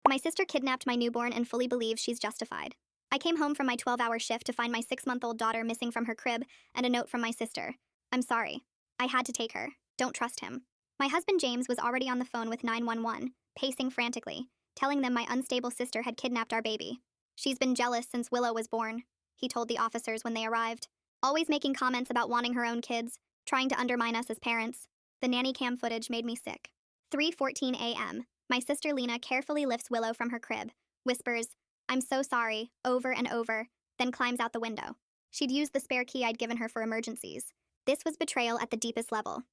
My sister kidnapped my newborn and fully believes she's justified. I came home from my 12-hour shift to find my 6-month-old daughter missing from her crib and a note from my sister. I'm sorry. I had to take her. Don't trust him. My husband James was already on the phone with 911, pacing frantically, telling them my unstable sister had kidnapped our baby. She's been jealous since Willow was born, he told the officers when they arrived. Always making comments about wanting her own kids, trying to undermine us as parents. The nanny cam footage made me sick. 3:14 a.m. My sister Lena carefully lifts Willow from her crib, whispers, "I'm so sorry," over and over, then climbs out the window. She'd used the spare key I'd given her for emergencies. This was betrayal at the deepest level.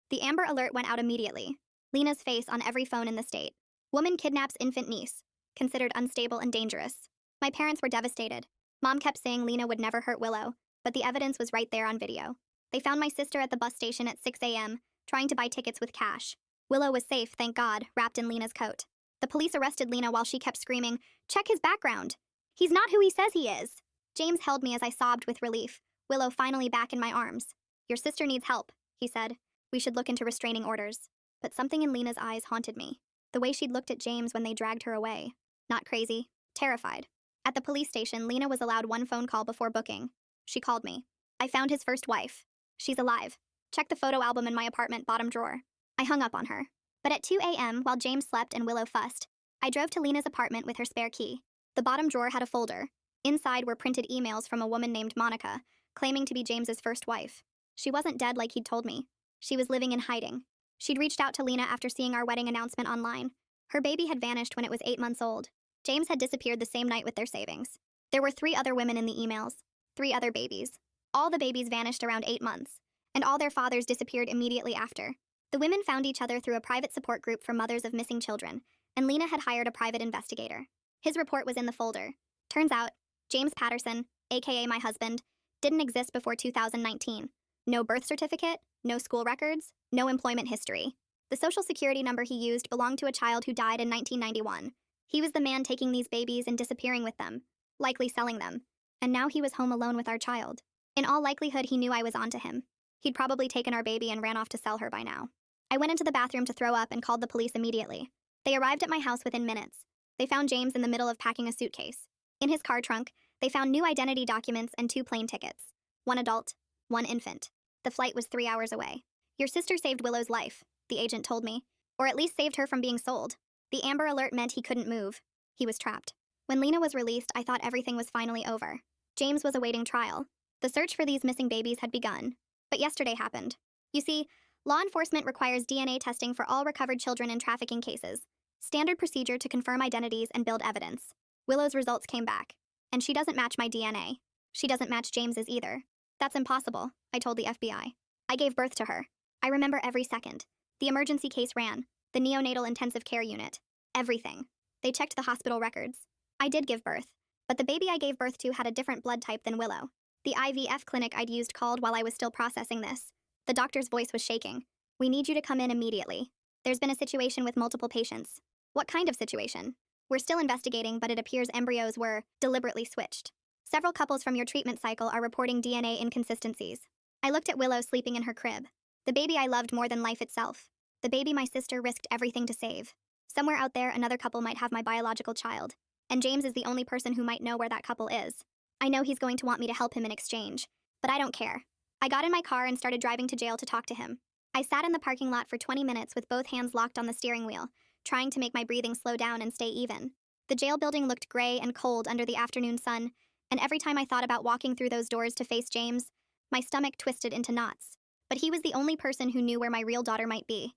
The Amber Alert went out immediately. Lena's face on every phone in the state. Woman kidnaps infant niece. Considered unstable and dangerous. My parents were devastated. Mom kept saying Lena would never hurt Willow, but the evidence was right there on video. They found my sister at the bus station at 6 a.m., trying to buy tickets with cash. Willow was safe, thank God, wrapped in Lena's coat. The police arrested Lena while she kept screaming, "Check his background! He's not who he says he is!" James held me as I sobbed with relief, Willow finally back in my arms. "Your sister needs help," he said. "We should look into restraining orders." But something in Lena's eyes haunted me. The way she'd looked at James when they dragged her away. Not crazy, terrified. At the police station, Lena was allowed one phone call before booking. She called me. "I found his first wife. She's alive. Check the photo album in my apartment bottom drawer." I hung up on her. But at 2 a.m., while James slept and Willow fussed, I drove to Lena's apartment with her spare key. The bottom drawer had a folder. Inside were printed emails from a woman named Monica, claiming to be James's first wife. She wasn't dead like he'd told me. She was living in hiding. She'd reached out to Lena after seeing our wedding announcement online. Her baby had vanished when it was 8 months old. James had disappeared the same night with their savings. There were 3 other women in the emails. 3 other babies. All the babies vanished around 8 months, and all their fathers disappeared immediately after. The women found each other through a private support group for mothers of missing children, and Lena had hired a private investigator. His report was in the folder. Turns out, James Patterson, aka my husband, didn't exist before 2019. No birth certificate, no school records, no employment history. The social security number he used belonged to a child who died in 1991. He was the man taking these babies and disappearing with them, likely selling them, and now he was home alone with our child. In all likelihood, he knew I was onto him. He'd probably taken our baby and ran off to sell her by now. I went into the bathroom to throw up and called the police immediately. They arrived at my house within minutes. They found James in the middle of packing a suitcase. In his car trunk, they found new identity documents and 2 plane tickets. 1 adult, 1 infant. The flight was 3 hours away. "Your sister saved Willow's life," the agent told me. "Or at least saved her from being sold." The Amber Alert meant he couldn't move. He was trapped. When Lena was released, I thought everything was finally over. James was awaiting trial. The search for these missing babies had begun. But yesterday happened. You see, law enforcement requires DNA testing for all recovered children in trafficking cases. Standard procedure to confirm identities and build evidence. Willow's results came back. And she doesn't match my DNA. She doesn't match James's either. "That's impossible," I told the FBI. "I gave birth to her. I remember every second. The emergency case ran. The neonatal intensive care unit. Everything. They checked the hospital records. I did give birth. But the baby I gave birth to had a different blood type than Willow. The IVF clinic I'd used called while I was still processing this. The doctor's voice was shaking. "We need you to come in immediately. There's been a situation with multiple patients." "What kind of situation?" "We're still investigating, but it appears embryos were deliberately switched. Several couples from your treatment cycle are reporting DNA inconsistencies." I looked at Willow sleeping in her crib. The baby I loved more than life itself. The baby my sister risked everything to save. Somewhere out there, another couple might have my biological child. And James is the only person who might know where that couple is. I know he's going to want me to help him in exchange. But I don't care. I got in my car and started driving to jail to talk to him. I sat in the parking lot for 20 minutes with both hands locked on the steering wheel, trying to make my breathing slow down and stay even. The jail building looked gray and cold under the afternoon sun, and every time I thought about walking through those doors to face James, my stomach twisted into knots. But he was the only person who knew where my real daughter might be.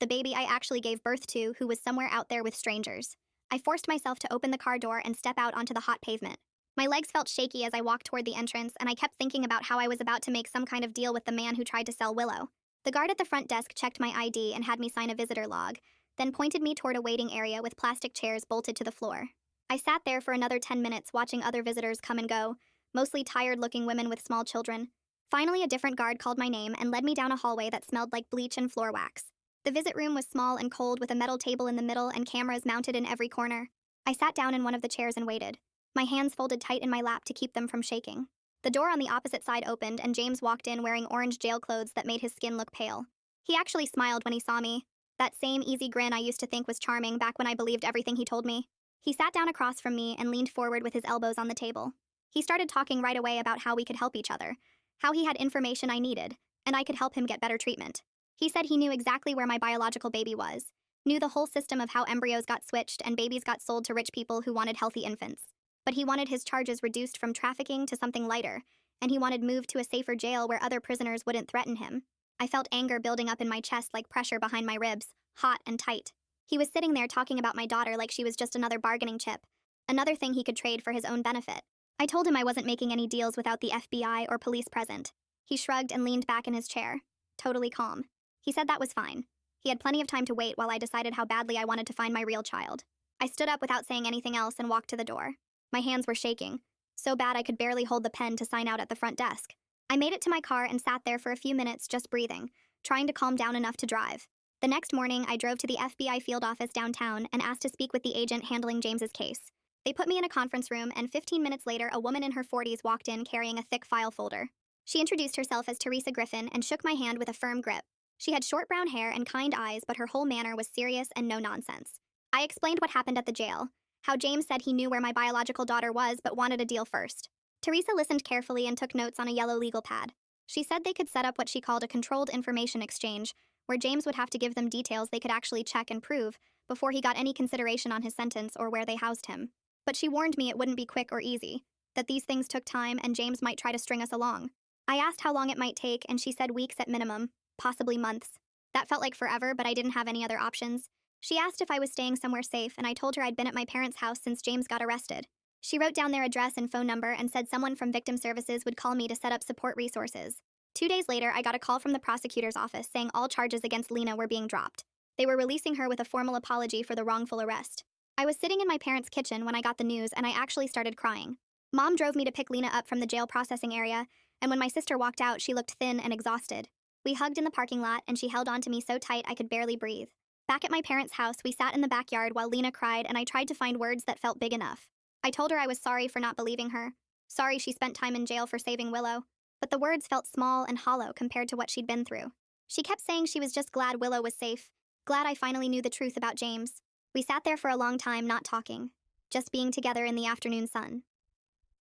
The baby I actually gave birth to, who was somewhere out there with strangers. I forced myself to open the car door and step out onto the hot pavement. My legs felt shaky as I walked toward the entrance, and I kept thinking about how I was about to make some kind of deal with the man who tried to sell Willow. The guard at the front desk checked my ID and had me sign a visitor log, then pointed me toward a waiting area with plastic chairs bolted to the floor. I sat there for another 10 minutes watching other visitors come and go, mostly tired-looking women with small children. Finally, a different guard called my name and led me down a hallway that smelled like bleach and floor wax. The visit room was small and cold with a metal table in the middle and cameras mounted in every corner. I sat down in one of the chairs and waited. My hands folded tight in my lap to keep them from shaking. The door on the opposite side opened and James walked in wearing orange jail clothes that made his skin look pale. He actually smiled when he saw me. That same easy grin I used to think was charming back when I believed everything he told me. He sat down across from me and leaned forward with his elbows on the table. He started talking right away about how we could help each other, how he had information I needed, and I could help him get better treatment. He said he knew exactly where my biological baby was, knew the whole system of how embryos got switched and babies got sold to rich people who wanted healthy infants. But he wanted his charges reduced from trafficking to something lighter, and he wanted moved to a safer jail where other prisoners wouldn't threaten him. I felt anger building up in my chest like pressure behind my ribs, hot and tight. He was sitting there talking about my daughter like she was just another bargaining chip, another thing he could trade for his own benefit. I told him I wasn't making any deals without the FBI or police present. He shrugged and leaned back in his chair, totally calm. He said that was fine. He had plenty of time to wait while I decided how badly I wanted to find my real child. I stood up without saying anything else and walked to the door. My hands were shaking, so bad I could barely hold the pen to sign out at the front desk. I made it to my car and sat there for a few minutes just breathing, trying to calm down enough to drive. The next morning, I drove to the FBI field office downtown and asked to speak with the agent handling James's case. They put me in a conference room, and 15 minutes later, a woman in her 40s walked in carrying a thick file folder. She introduced herself as Teresa Griffin and shook my hand with a firm grip. She had short brown hair and kind eyes, but her whole manner was serious and no nonsense. I explained what happened at the jail, how James said he knew where my biological daughter was but wanted a deal first. Teresa listened carefully and took notes on a yellow legal pad. She said they could set up what she called a controlled information exchange, where James would have to give them details they could actually check and prove before he got any consideration on his sentence or where they housed him. But she warned me it wouldn't be quick or easy, that these things took time and James might try to string us along. I asked how long it might take, and she said weeks at minimum, possibly months. That felt like forever, but I didn't have any other options. She asked if I was staying somewhere safe, and I told her I'd been at my parents' house since James got arrested. She wrote down their address and phone number and said someone from Victim Services would call me to set up support resources. 2 days later, I got a call from the prosecutor's office saying all charges against Lena were being dropped. They were releasing her with a formal apology for the wrongful arrest. I was sitting in my parents' kitchen when I got the news, and I actually started crying. Mom drove me to pick Lena up from the jail processing area, and when my sister walked out, she looked thin and exhausted. We hugged in the parking lot, and she held onto me so tight I could barely breathe. Back at my parents' house, we sat in the backyard while Lena cried, and I tried to find words that felt big enough. I told her I was sorry for not believing her. Sorry she spent time in jail for saving Willow. But the words felt small and hollow compared to what she'd been through. She kept saying she was just glad Willow was safe, glad I finally knew the truth about James. We sat there for a long time not talking, just being together in the afternoon sun.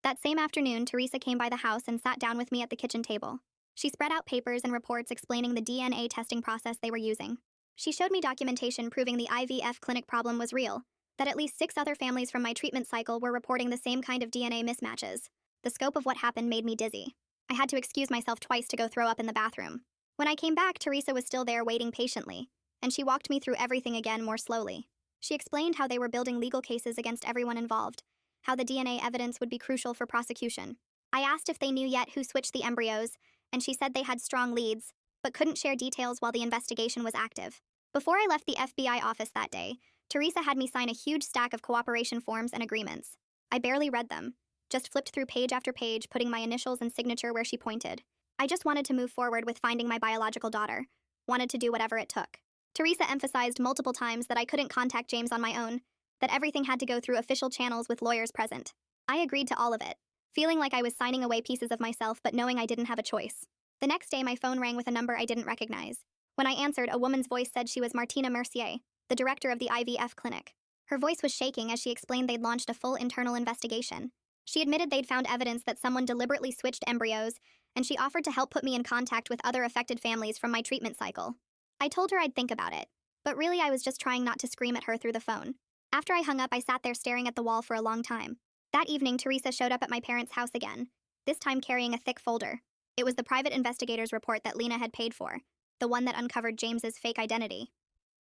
That same afternoon, Teresa came by the house and sat down with me at the kitchen table. She spread out papers and reports explaining the DNA testing process they were using. She showed me documentation proving the IVF clinic problem was real, that at least 6 other families from my treatment cycle were reporting the same kind of DNA mismatches. The scope of what happened made me dizzy. I had to excuse myself twice to go throw up in the bathroom. When I came back, Teresa was still there waiting patiently, and she walked me through everything again more slowly. She explained how they were building legal cases against everyone involved, how the DNA evidence would be crucial for prosecution. I asked if they knew yet who switched the embryos, and she said they had strong leads, but couldn't share details while the investigation was active. Before I left the FBI office that day, Teresa had me sign a huge stack of cooperation forms and agreements. I barely read them, just flipped through page after page, putting my initials and signature where she pointed. I just wanted to move forward with finding my biological daughter, wanted to do whatever it took. Teresa emphasized multiple times that I couldn't contact James on my own, that everything had to go through official channels with lawyers present. I agreed to all of it, feeling like I was signing away pieces of myself but knowing I didn't have a choice. The next day, my phone rang with a number I didn't recognize. When I answered, a woman's voice said she was Martina Mercier, the director of the IVF clinic. Her voice was shaking as she explained they'd launched a full internal investigation. She admitted they'd found evidence that someone deliberately switched embryos, and she offered to help put me in contact with other affected families from my treatment cycle. I told her I'd think about it, but really I was just trying not to scream at her through the phone. After I hung up, I sat there staring at the wall for a long time. That evening, Teresa showed up at my parents' house again, this time carrying a thick folder. It was the private investigator's report that Lena had paid for, the one that uncovered James's fake identity.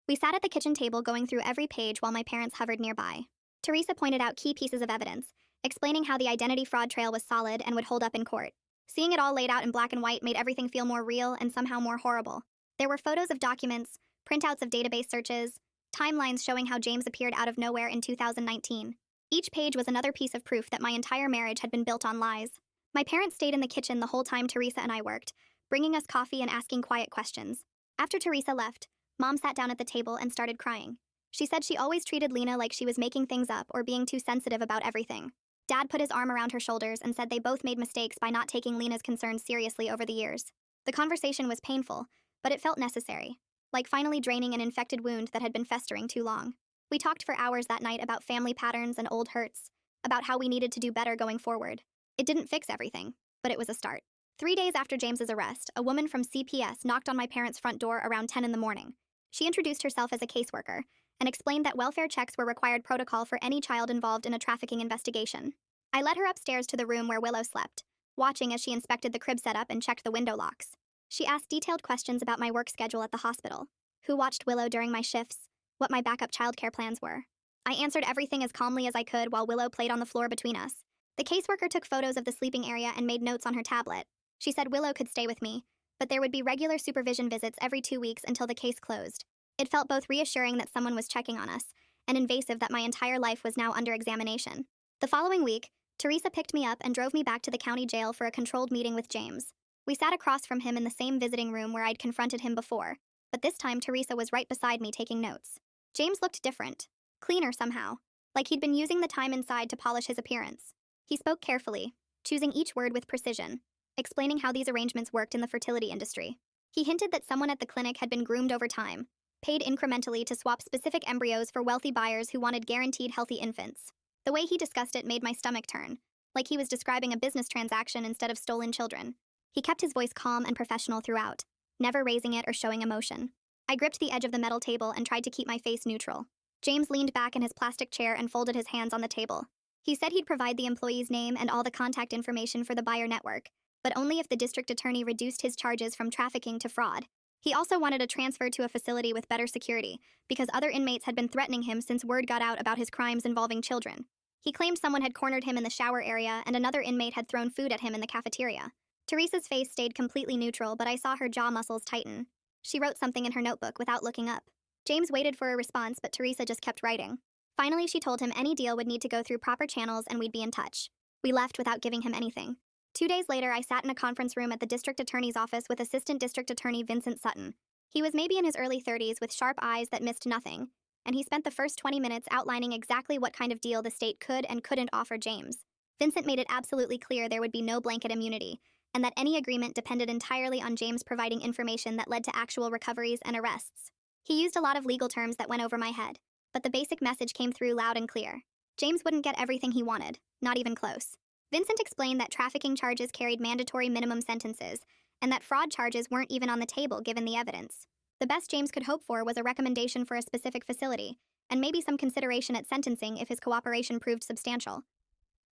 We sat at the kitchen table going through every page while my parents hovered nearby. Teresa pointed out key pieces of evidence, explaining how the identity fraud trail was solid and would hold up in court. Seeing it all laid out in black and white made everything feel more real and somehow more horrible. There were photos of documents, printouts of database searches, timelines showing how James appeared out of nowhere in 2019. Each page was another piece of proof that my entire marriage had been built on lies. My parents stayed in the kitchen the whole time Teresa and I worked, bringing us coffee and asking quiet questions. After Teresa left, Mom sat down at the table and started crying. She said she always treated Lena like she was making things up or being too sensitive about everything. Dad put his arm around her shoulders and said they both made mistakes by not taking Lena's concerns seriously over the years. The conversation was painful, but it felt necessary. like finally draining an infected wound that had been festering too long. We talked for hours that night about family patterns and old hurts, about how we needed to do better going forward. It didn't fix everything, but it was a start. 3 days after James's arrest, a woman from CPS knocked on my parents' front door around 10 in the morning. She introduced herself as a caseworker and explained that welfare checks were required protocol for any child involved in a trafficking investigation. I led her upstairs to the room where Willow slept, watching as she inspected the crib setup and checked the window locks. She asked detailed questions about my work schedule at the hospital, who watched Willow during my shifts, what my backup childcare plans were. I answered everything as calmly as I could while Willow played on the floor between us. The caseworker took photos of the sleeping area and made notes on her tablet. She said Willow could stay with me, but there would be regular supervision visits every 2 weeks until the case closed. It felt both reassuring that someone was checking on us and invasive that my entire life was now under examination. The following week, Teresa picked me up and drove me back to the county jail for a controlled meeting with James. We sat across from him in the same visiting room where I'd confronted him before, but this time Teresa was right beside me taking notes. James looked different, cleaner somehow, like he'd been using the time inside to polish his appearance. He spoke carefully, choosing each word with precision, explaining how these arrangements worked in the fertility industry. He hinted that someone at the clinic had been groomed over time, paid incrementally to swap specific embryos for wealthy buyers who wanted guaranteed healthy infants. The way he discussed it made my stomach turn, like he was describing a business transaction instead of stolen children. He kept his voice calm and professional throughout, never raising it or showing emotion. I gripped the edge of the metal table and tried to keep my face neutral. James leaned back in his plastic chair and folded his hands on the table. He said he'd provide the employee's name and all the contact information for the buyer network, but only if the district attorney reduced his charges from trafficking to fraud. He also wanted a transfer to a facility with better security, because other inmates had been threatening him since word got out about his crimes involving children. He claimed someone had cornered him in the shower area and another inmate had thrown food at him in the cafeteria. Teresa's face stayed completely neutral, but I saw her jaw muscles tighten. She wrote something in her notebook without looking up. James waited for a response, but Teresa just kept writing. Finally, she told him any deal would need to go through proper channels and we'd be in touch. We left without giving him anything. 2 days later, I sat in a conference room at the district attorney's office with Assistant District Attorney Vincent Sutton. He was maybe in his early 30s with sharp eyes that missed nothing, and he spent the first 20 minutes outlining exactly what kind of deal the state could and couldn't offer James. Vincent made it absolutely clear there would be no blanket immunity, and that any agreement depended entirely on James providing information that led to actual recoveries and arrests. He used a lot of legal terms that went over my head, but the basic message came through loud and clear. James wouldn't get everything he wanted, not even close. Vincent explained that trafficking charges carried mandatory minimum sentences, and that fraud charges weren't even on the table given the evidence. The best James could hope for was a recommendation for a specific facility, and maybe some consideration at sentencing if his cooperation proved substantial.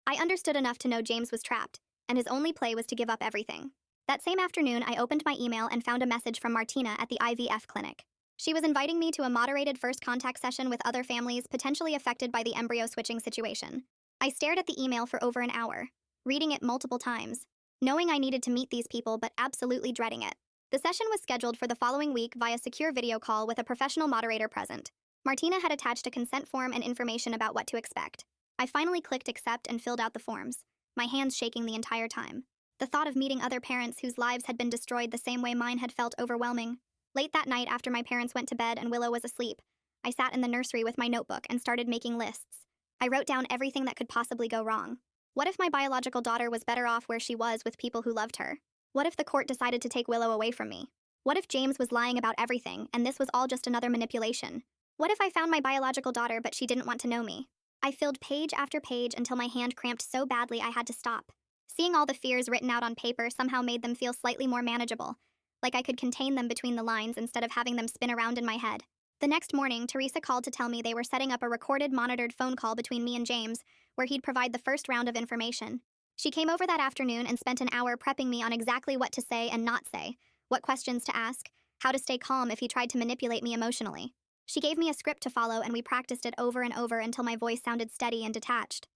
I understood enough to know James was trapped, and his only play was to give up everything. That same afternoon, I opened my email and found a message from Martina at the IVF clinic. She was inviting me to a moderated first contact session with other families potentially affected by the embryo switching situation. I stared at the email for over an hour, reading it multiple times, knowing I needed to meet these people but absolutely dreading it. The session was scheduled for the following week via secure video call with a professional moderator present. Martina had attached a consent form and information about what to expect. I finally clicked accept and filled out the forms, my hands shaking the entire time. The thought of meeting other parents whose lives had been destroyed the same way mine had felt overwhelming. Late that night, after my parents went to bed and Willow was asleep, I sat in the nursery with my notebook and started making lists. I wrote down everything that could possibly go wrong. What if my biological daughter was better off where she was with people who loved her? What if the court decided to take Willow away from me? What if James was lying about everything and this was all just another manipulation? What if I found my biological daughter but she didn't want to know me? I filled page after page until my hand cramped so badly I had to stop. Seeing all the fears written out on paper somehow made them feel slightly more manageable, like I could contain them between the lines instead of having them spin around in my head. The next morning, Teresa called to tell me they were setting up a recorded, monitored phone call between me and James, where he'd provide the first round of information. She came over that afternoon and spent an hour prepping me on exactly what to say and not say, what questions to ask, how to stay calm if he tried to manipulate me emotionally. She gave me a script to follow and we practiced it over and over until my voice sounded steady and detached.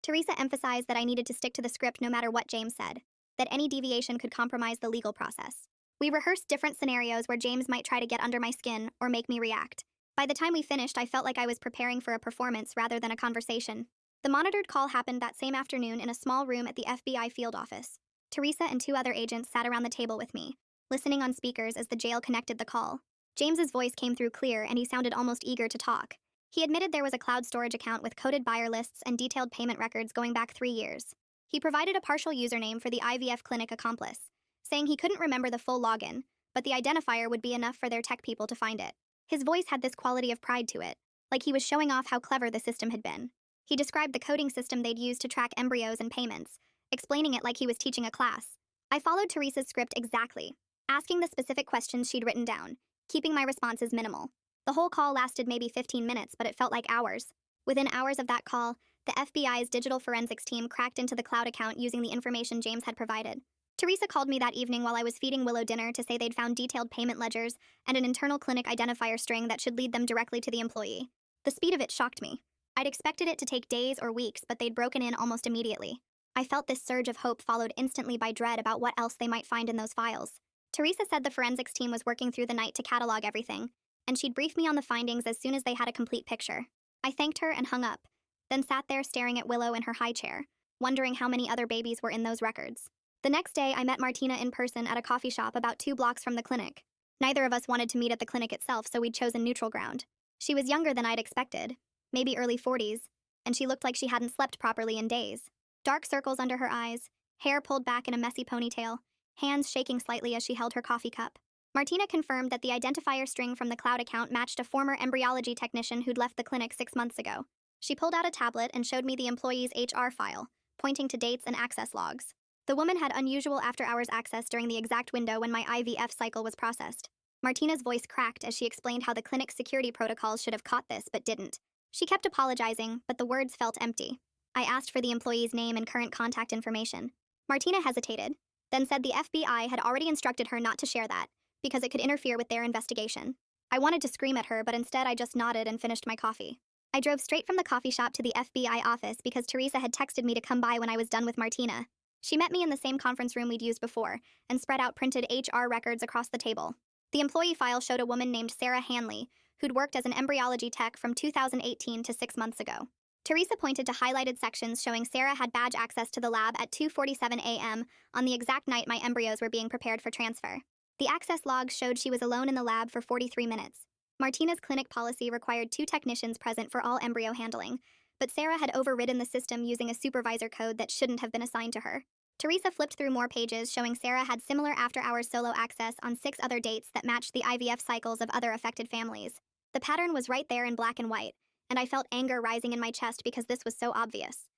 Teresa emphasized that I needed to stick to the script no matter what James said, that any deviation could compromise the legal process. We rehearsed different scenarios where James might try to get under my skin or make me react. By the time we finished, I felt like I was preparing for a performance rather than a conversation. The monitored call happened that same afternoon in a small room at the FBI field office. Teresa and 2 other agents sat around the table with me, listening on speakers as the jail connected the call. James's voice came through clear and he sounded almost eager to talk. He admitted there was a cloud storage account with coded buyer lists and detailed payment records going back 3 years. He provided a partial username for the IVF clinic accomplice, saying he couldn't remember the full login, but the identifier would be enough for their tech people to find it. His voice had this quality of pride to it, like he was showing off how clever the system had been. He described the coding system they'd used to track embryos and payments, explaining it like he was teaching a class. I followed Teresa's script exactly, asking the specific questions she'd written down, keeping my responses minimal. The whole call lasted maybe 15 minutes, but it felt like hours. Within hours of that call, the FBI's digital forensics team cracked into the cloud account using the information James had provided. Teresa called me that evening while I was feeding Willow dinner to say they'd found detailed payment ledgers and an internal clinic identifier string that should lead them directly to the employee. The speed of it shocked me. I'd expected it to take days or weeks, but they'd broken in almost immediately. I felt this surge of hope followed instantly by dread about what else they might find in those files. Teresa said the forensics team was working through the night to catalog everything, and she'd brief me on the findings as soon as they had a complete picture. I thanked her and hung up, then sat there staring at Willow in her high chair, wondering how many other babies were in those records. The next day, I met Martina in person at a coffee shop about 2 blocks from the clinic. Neither of us wanted to meet at the clinic itself, so we'd chosen neutral ground. She was younger than I'd expected, maybe early 40s, and she looked like she hadn't slept properly in days. Dark circles under her eyes, hair pulled back in a messy ponytail, hands shaking slightly as she held her coffee cup. Martina confirmed that the identifier string from the cloud account matched a former embryology technician who'd left the clinic 6 months ago. She pulled out a tablet and showed me the employee's HR file, pointing to dates and access logs. The woman had unusual after-hours access during the exact window when my IVF cycle was processed. Martina's voice cracked as she explained how the clinic's security protocols should have caught this but didn't. She kept apologizing, but the words felt empty. I asked for the employee's name and current contact information. Martina hesitated, then said the FBI had already instructed her not to share that, because it could interfere with their investigation. I wanted to scream at her, but instead I just nodded and finished my coffee. I drove straight from the coffee shop to the FBI office because Teresa had texted me to come by when I was done with Martina. She met me in the same conference room we'd used before, and spread out printed HR records across the table. The employee file showed a woman named Sarah Hanley, who'd worked as an embryology tech from 2018 to 6 months ago. Teresa pointed to highlighted sections showing Sarah had badge access to the lab at 2:47 a.m. on the exact night my embryos were being prepared for transfer. The access logs showed she was alone in the lab for 43 minutes. Martina's clinic policy required 2 technicians present for all embryo handling, but Sarah had overridden the system using a supervisor code that shouldn't have been assigned to her. Teresa flipped through more pages showing Sarah had similar after-hours solo access on 6 other dates that matched the IVF cycles of other affected families. The pattern was right there in black and white, and I felt anger rising in my chest because this was so obvious.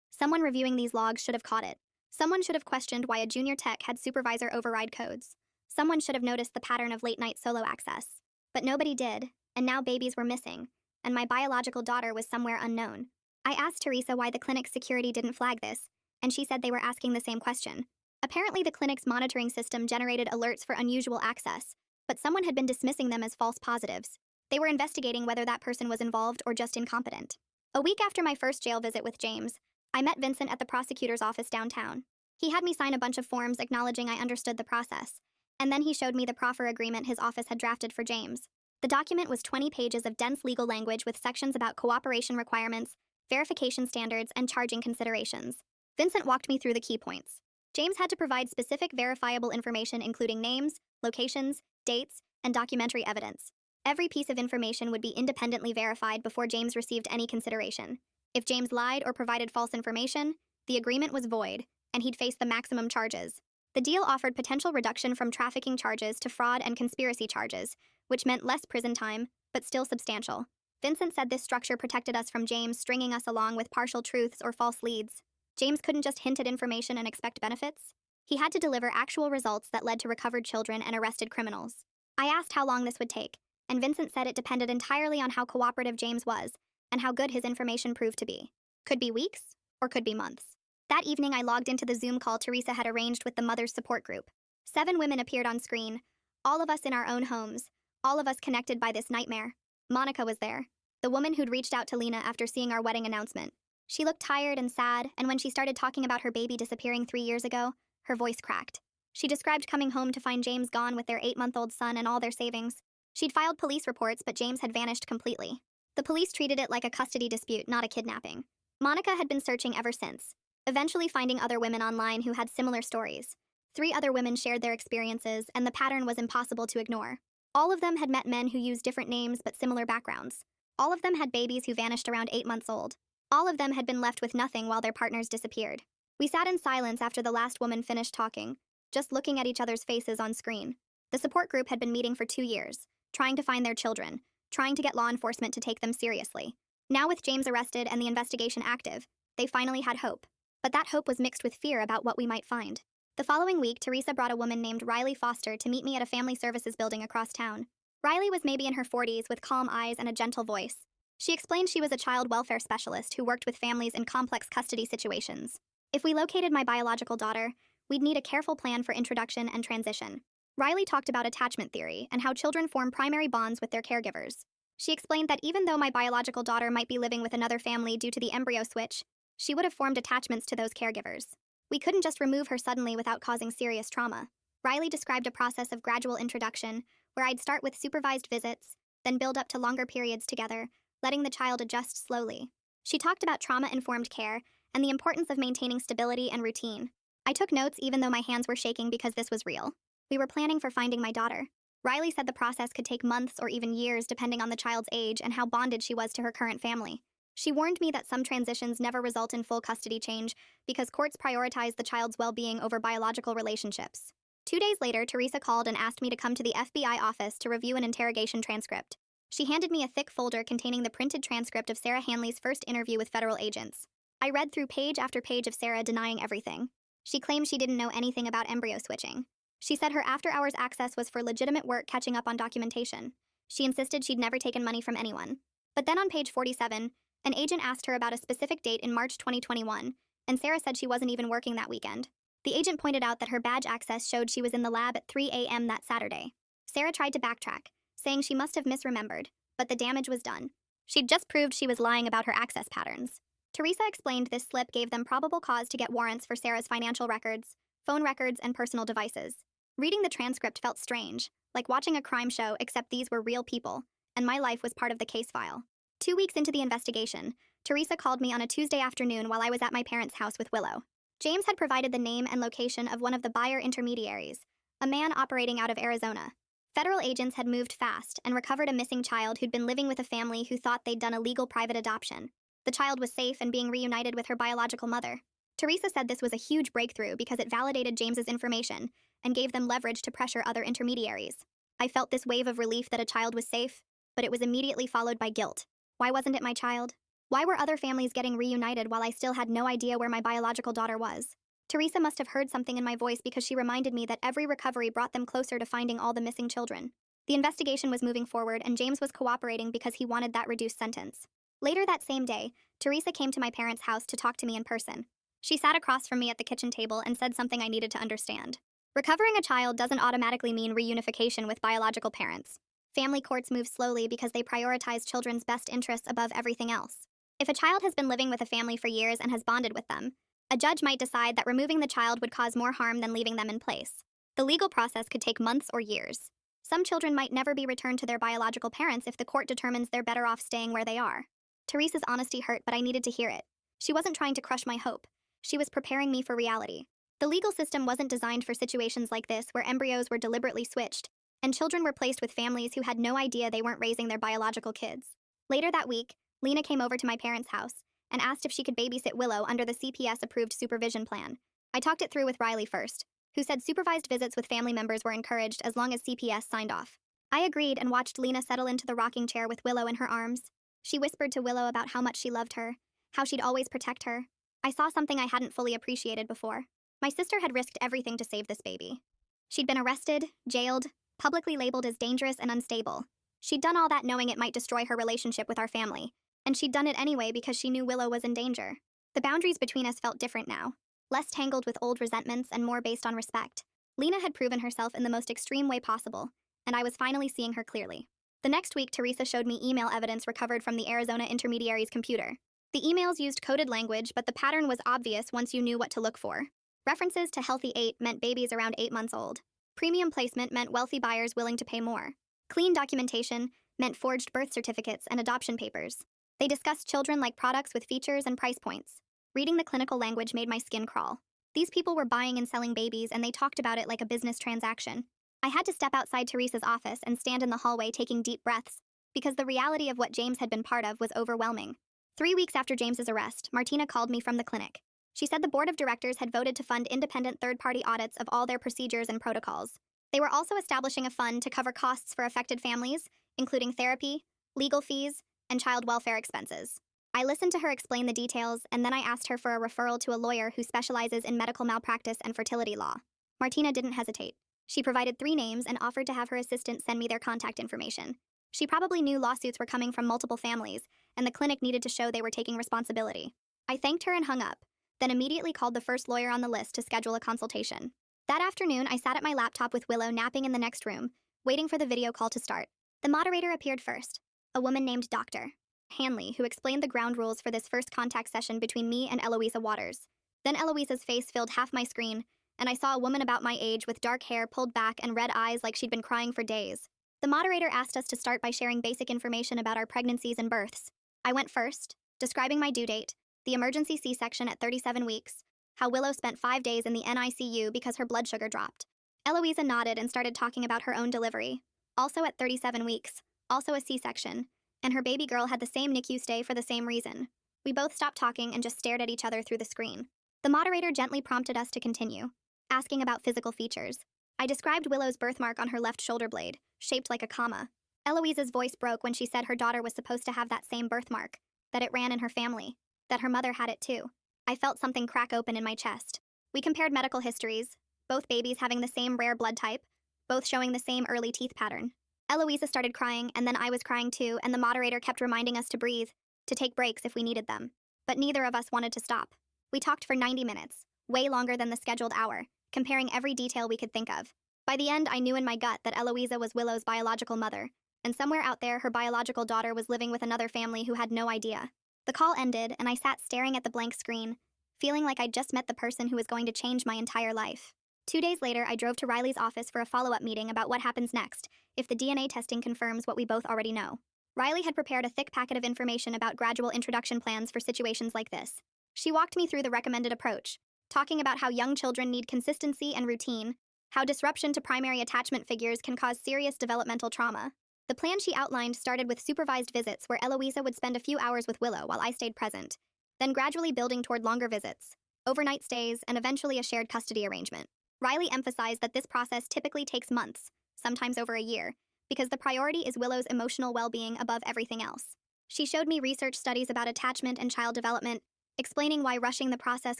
Someone reviewing these logs should have caught it. Someone should have questioned why a junior tech had supervisor override codes. Someone should have noticed the pattern of late-night solo access. But nobody did, and now babies were missing, and my biological daughter was somewhere unknown. I asked Teresa why the clinic's security didn't flag this, and she said they were asking the same question. Apparently the clinic's monitoring system generated alerts for unusual access, but someone had been dismissing them as false positives. They were investigating whether that person was involved or just incompetent. A week after my first jail visit with James, I met Vincent at the prosecutor's office downtown. He had me sign a bunch of forms acknowledging I understood the process, and then he showed me the proffer agreement his office had drafted for James. The document was 20 pages of dense legal language with sections about cooperation requirements, verification standards, and charging considerations. Vincent walked me through the key points. James had to provide specific verifiable information including names, locations, dates, and documentary evidence. Every piece of information would be independently verified before James received any consideration. If James lied or provided false information, the agreement was void, and he'd face the maximum charges. The deal offered potential reduction from trafficking charges to fraud and conspiracy charges, which meant less prison time, but still substantial. Vincent said this structure protected us from James stringing us along with partial truths or false leads. James couldn't just hint at information and expect benefits. He had to deliver actual results that led to recovered children and arrested criminals. I asked how long this would take, and Vincent said it depended entirely on how cooperative James was and how good his information proved to be. Could be weeks, or could be months. That evening, I logged into the Zoom call Teresa had arranged with the Mother's Support Group. 7 women appeared on screen, all of us in our own homes, all of us connected by this nightmare. Monica was there, the woman who'd reached out to Lena after seeing our wedding announcement. She looked tired and sad, and when she started talking about her baby disappearing 3 years ago, her voice cracked. She described coming home to find James gone with their 8-month-old son and all their savings. She'd filed police reports, but James had vanished completely. The police treated it like a custody dispute, not a kidnapping. Monica had been searching ever since, eventually finding other women online who had similar stories. 3 other women shared their experiences, and the pattern was impossible to ignore. All of them had met men who used different names but similar backgrounds. All of them had babies who vanished around 8 months old. All of them had been left with nothing while their partners disappeared. We sat in silence after the last woman finished talking, just looking at each other's faces on screen. The support group had been meeting for 2 years, trying to find their children, trying to get law enforcement to take them seriously. Now, with James arrested and the investigation active, they finally had hope. But that hope was mixed with fear about what we might find. The following week, Teresa brought a woman named Riley Foster to meet me at a family services building across town. Riley was maybe in her 40s with calm eyes and a gentle voice. She explained she was a child welfare specialist who worked with families in complex custody situations. If we located my biological daughter, we'd need a careful plan for introduction and transition. Riley talked about attachment theory and how children form primary bonds with their caregivers. She explained that even though my biological daughter might be living with another family due to the embryo switch, she would have formed attachments to those caregivers. We couldn't just remove her suddenly without causing serious trauma. Riley described a process of gradual introduction, where I'd start with supervised visits, then build up to longer periods together, letting the child adjust slowly. She talked about trauma-informed care and the importance of maintaining stability and routine. I took notes even though my hands were shaking because this was real. We were planning for finding my daughter. Riley said the process could take months or even years depending on the child's age and how bonded she was to her current family. She warned me that some transitions never result in full custody change because courts prioritize the child's well-being over biological relationships. 2 days later, Teresa called and asked me to come to the FBI office to review an interrogation transcript. She handed me a thick folder containing the printed transcript of Sarah Hanley's first interview with federal agents. I read through page after page of Sarah denying everything. She claimed she didn't know anything about embryo switching. She said her after-hours access was for legitimate work catching up on documentation. She insisted she'd never taken money from anyone. But then on page 47, an agent asked her about a specific date in March 2021, and Sarah said she wasn't even working that weekend. The agent pointed out that her badge access showed she was in the lab at 3 a.m. that Saturday. Sarah tried to backtrack, saying she must have misremembered, but the damage was done. She'd just proved she was lying about her access patterns. Teresa explained this slip gave them probable cause to get warrants for Sarah's financial records, phone records, and personal devices. Reading the transcript felt strange, like watching a crime show, except these were real people, and my life was part of the case file. 2 weeks into the investigation, Teresa called me on a Tuesday afternoon while I was at my parents' house with Willow. James had provided the name and location of one of the buyer intermediaries, a man operating out of Arizona. Federal agents had moved fast and recovered a missing child who'd been living with a family who thought they'd done a legal private adoption. The child was safe and being reunited with her biological mother. Teresa said this was a huge breakthrough because it validated James's information and gave them leverage to pressure other intermediaries. I felt this wave of relief that a child was safe, but it was immediately followed by guilt. Why wasn't it my child? Why were other families getting reunited while I still had no idea where my biological daughter was? Teresa must have heard something in my voice because she reminded me that every recovery brought them closer to finding all the missing children. The investigation was moving forward, and James was cooperating because he wanted that reduced sentence. Later that same day, Teresa came to my parents' house to talk to me in person. She sat across from me at the kitchen table and said something I needed to understand. Recovering a child doesn't automatically mean reunification with biological parents. Family courts move slowly because they prioritize children's best interests above everything else. If a child has been living with a family for years and has bonded with them, a judge might decide that removing the child would cause more harm than leaving them in place. The legal process could take months or years. Some children might never be returned to their biological parents if the court determines they're better off staying where they are. Teresa's honesty hurt, but I needed to hear it. She wasn't trying to crush my hope. She was preparing me for reality. The legal system wasn't designed for situations like this where embryos were deliberately switched, and children were placed with families who had no idea they weren't raising their biological kids. Later that week, Lena came over to my parents' house and asked if she could babysit Willow under the CPS-approved supervision plan. I talked it through with Riley first, who said supervised visits with family members were encouraged as long as CPS signed off. I agreed and watched Lena settle into the rocking chair with Willow in her arms. She whispered to Willow about how much she loved her, how she'd always protect her. I saw something I hadn't fully appreciated before. My sister had risked everything to save this baby. She'd been arrested, jailed, publicly labeled as dangerous and unstable. She'd done all that knowing it might destroy her relationship with our family, and she'd done it anyway because she knew Willow was in danger. The boundaries between us felt different now, less tangled with old resentments and more based on respect. Lena had proven herself in the most extreme way possible, and I was finally seeing her clearly. The next week, Teresa showed me email evidence recovered from the Arizona intermediary's computer. The emails used coded language, but the pattern was obvious once you knew what to look for. References to Healthy 8 meant babies around 8 months old. Premium placement meant wealthy buyers willing to pay more. Clean documentation meant forged birth certificates and adoption papers. They discussed children like products with features and price points. Reading the clinical language made my skin crawl. These people were buying and selling babies, and they talked about it like a business transaction. I had to step outside Teresa's office and stand in the hallway taking deep breaths, because the reality of what James had been part of was overwhelming. 3 weeks after James's arrest, Martina called me from the clinic. She said the board of directors had voted to fund independent third-party audits of all their procedures and protocols. They were also establishing a fund to cover costs for affected families, including therapy, legal fees, and child welfare expenses. I listened to her explain the details, and then I asked her for a referral to a lawyer who specializes in medical malpractice and fertility law. Martina didn't hesitate. She provided 3 names and offered to have her assistant send me their contact information. She probably knew lawsuits were coming from multiple families, and the clinic needed to show they were taking responsibility. I thanked her and hung up, then immediately called the first lawyer on the list to schedule a consultation. That afternoon, I sat at my laptop with Willow napping in the next room, waiting for the video call to start. The moderator appeared first, a woman named Dr. Hanley, who explained the ground rules for this first contact session between me and Eloisa Waters. Then Eloisa's face filled half my screen, and I saw a woman about my age with dark hair pulled back and red eyes like she'd been crying for days. The moderator asked us to start by sharing basic information about our pregnancies and births. I went first, describing my due date, the emergency C-section at 37 weeks, how Willow spent 5 days in the NICU because her blood sugar dropped. Eloisa nodded and started talking about her own delivery, also at 37 weeks, also a C-section, and her baby girl had the same NICU stay for the same reason. We both stopped talking and just stared at each other through the screen. The moderator gently prompted us to continue, asking about physical features. I described Willow's birthmark on her left shoulder blade, shaped like a comma. Eloisa's voice broke when she said her daughter was supposed to have that same birthmark, that it ran in her family, that her mother had it too. I felt something crack open in my chest. We compared medical histories, both babies having the same rare blood type, both showing the same early teeth pattern. Eloisa started crying, and then I was crying too, and the moderator kept reminding us to breathe, to take breaks if we needed them. But neither of us wanted to stop. We talked for 90 minutes, way longer than the scheduled hour, comparing every detail we could think of. By the end, I knew in my gut that Eloisa was Willow's biological mother, and somewhere out there, her biological daughter was living with another family who had no idea. The call ended, and I sat staring at the blank screen, feeling like I'd just met the person who was going to change my entire life. 2 days later, I drove to Riley's office for a follow-up meeting about what happens next if the DNA testing confirms what we both already know. Riley had prepared a thick packet of information about gradual introduction plans for situations like this. She walked me through the recommended approach, talking about how young children need consistency and routine, how disruption to primary attachment figures can cause serious developmental trauma. The plan she outlined started with supervised visits where Eloisa would spend a few hours with Willow while I stayed present, then gradually building toward longer visits, overnight stays, and eventually a shared custody arrangement. Riley emphasized that this process typically takes months, sometimes over a year, because the priority is Willow's emotional well-being above everything else. She showed me research studies about attachment and child development, explaining why rushing the process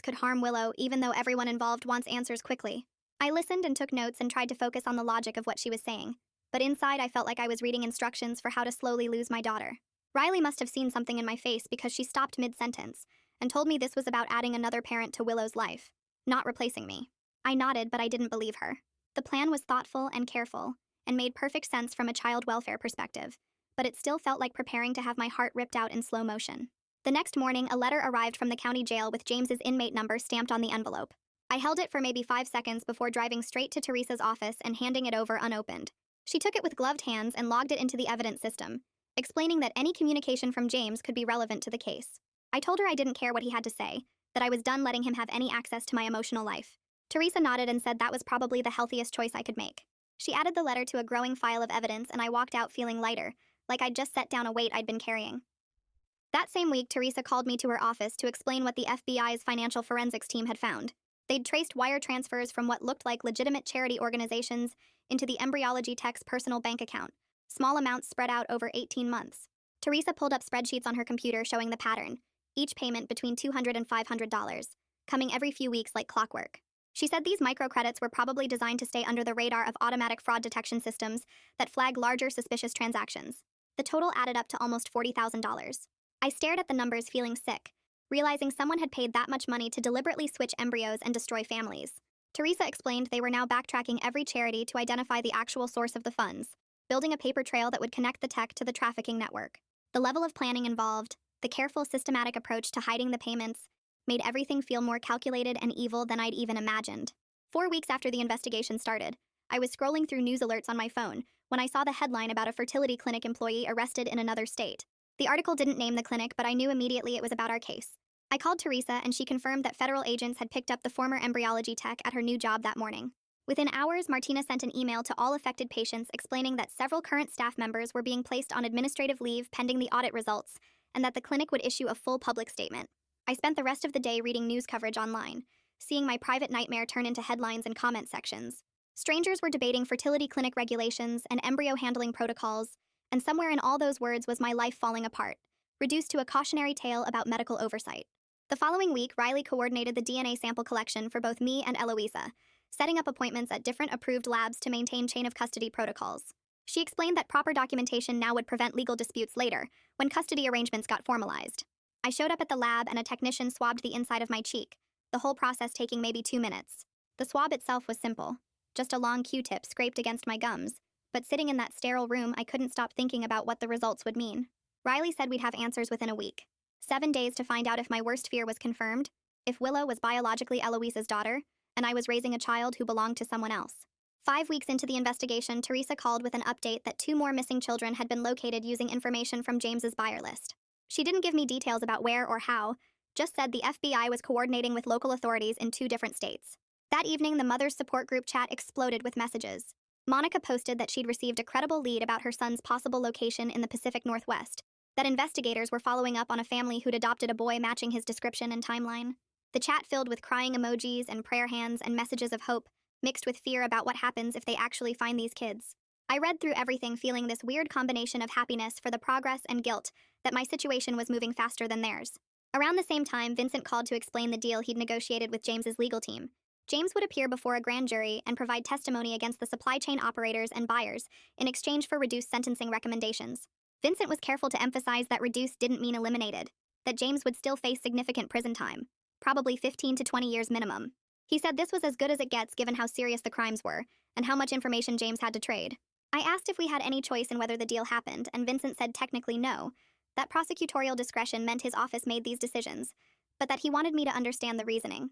could harm Willow even though everyone involved wants answers quickly. I listened and took notes and tried to focus on the logic of what she was saying, but inside I felt like I was reading instructions for how to slowly lose my daughter. Riley must have seen something in my face because she stopped mid-sentence and told me this was about adding another parent to Willow's life, not replacing me. I nodded, but I didn't believe her. The plan was thoughtful and careful, and made perfect sense from a child welfare perspective, but it still felt like preparing to have my heart ripped out in slow motion. The next morning, a letter arrived from the county jail with James's inmate number stamped on the envelope. I held it for maybe 5 seconds before driving straight to Teresa's office and handing it over unopened. She took it with gloved hands and logged it into the evidence system, explaining that any communication from James could be relevant to the case. I told her I didn't care what he had to say, that I was done letting him have any access to my emotional life. Teresa nodded and said that was probably the healthiest choice I could make. She added the letter to a growing file of evidence, and I walked out feeling lighter, like I'd just set down a weight I'd been carrying. That same week, Teresa called me to her office to explain what the FBI's financial forensics team had found. They'd traced wire transfers from what looked like legitimate charity organizations into the embryology tech's personal bank account, small amounts spread out over 18 months. Teresa pulled up spreadsheets on her computer showing the pattern, each payment between $200 and $500, coming every few weeks like clockwork. She said these microcredits were probably designed to stay under the radar of automatic fraud detection systems that flag larger suspicious transactions. The total added up to almost $40,000. I stared at the numbers feeling sick, realizing someone had paid that much money to deliberately switch embryos and destroy families. Teresa explained they were now backtracking every charity to identify the actual source of the funds, building a paper trail that would connect the tech to the trafficking network. The level of planning involved, the careful, systematic approach to hiding the payments, made everything feel more calculated and evil than I'd even imagined. 4 weeks after the investigation started, I was scrolling through news alerts on my phone when I saw the headline about a fertility clinic employee arrested in another state. The article didn't name the clinic, but I knew immediately it was about our case. I called Teresa, and she confirmed that federal agents had picked up the former embryology tech at her new job that morning. Within hours, Martina sent an email to all affected patients explaining that several current staff members were being placed on administrative leave pending the audit results, and that the clinic would issue a full public statement. I spent the rest of the day reading news coverage online, seeing my private nightmare turn into headlines and comment sections. Strangers were debating fertility clinic regulations and embryo handling protocols, and somewhere in all those words was my life falling apart, reduced to a cautionary tale about medical oversight. The following week, Riley coordinated the DNA sample collection for both me and Eloisa, setting up appointments at different approved labs to maintain chain of custody protocols. She explained that proper documentation now would prevent legal disputes later, when custody arrangements got formalized. I showed up at the lab and a technician swabbed the inside of my cheek, the whole process taking maybe 2 minutes. The swab itself was simple, just a long Q-tip scraped against my gums, but sitting in that sterile room, I couldn't stop thinking about what the results would mean. Riley said we'd have answers within a week. 7 days to find out if my worst fear was confirmed, if Willow was biologically Eloisa's daughter, and I was raising a child who belonged to someone else. 5 weeks into the investigation, Teresa called with an update that 2 more missing children had been located using information from James's buyer list. She didn't give me details about where or how, just said the FBI was coordinating with local authorities in 2 different states. That evening, the mother's support group chat exploded with messages. Monica posted that she'd received a credible lead about her son's possible location in the Pacific Northwest, that investigators were following up on a family who'd adopted a boy matching his description and timeline. The chat filled with crying emojis and prayer hands and messages of hope, mixed with fear about what happens if they actually find these kids. I read through everything feeling this weird combination of happiness for the progress and guilt that my situation was moving faster than theirs. Around the same time, Vincent called to explain the deal he'd negotiated with James's legal team. James would appear before a grand jury and provide testimony against the supply chain operators and buyers in exchange for reduced sentencing recommendations. Vincent was careful to emphasize that reduced didn't mean eliminated, that James would still face significant prison time, probably 15 to 20 years minimum. He said this was as good as it gets given how serious the crimes were and how much information James had to trade. I asked if we had any choice in whether the deal happened, and Vincent said technically no, that prosecutorial discretion meant his office made these decisions, but that he wanted me to understand the reasoning.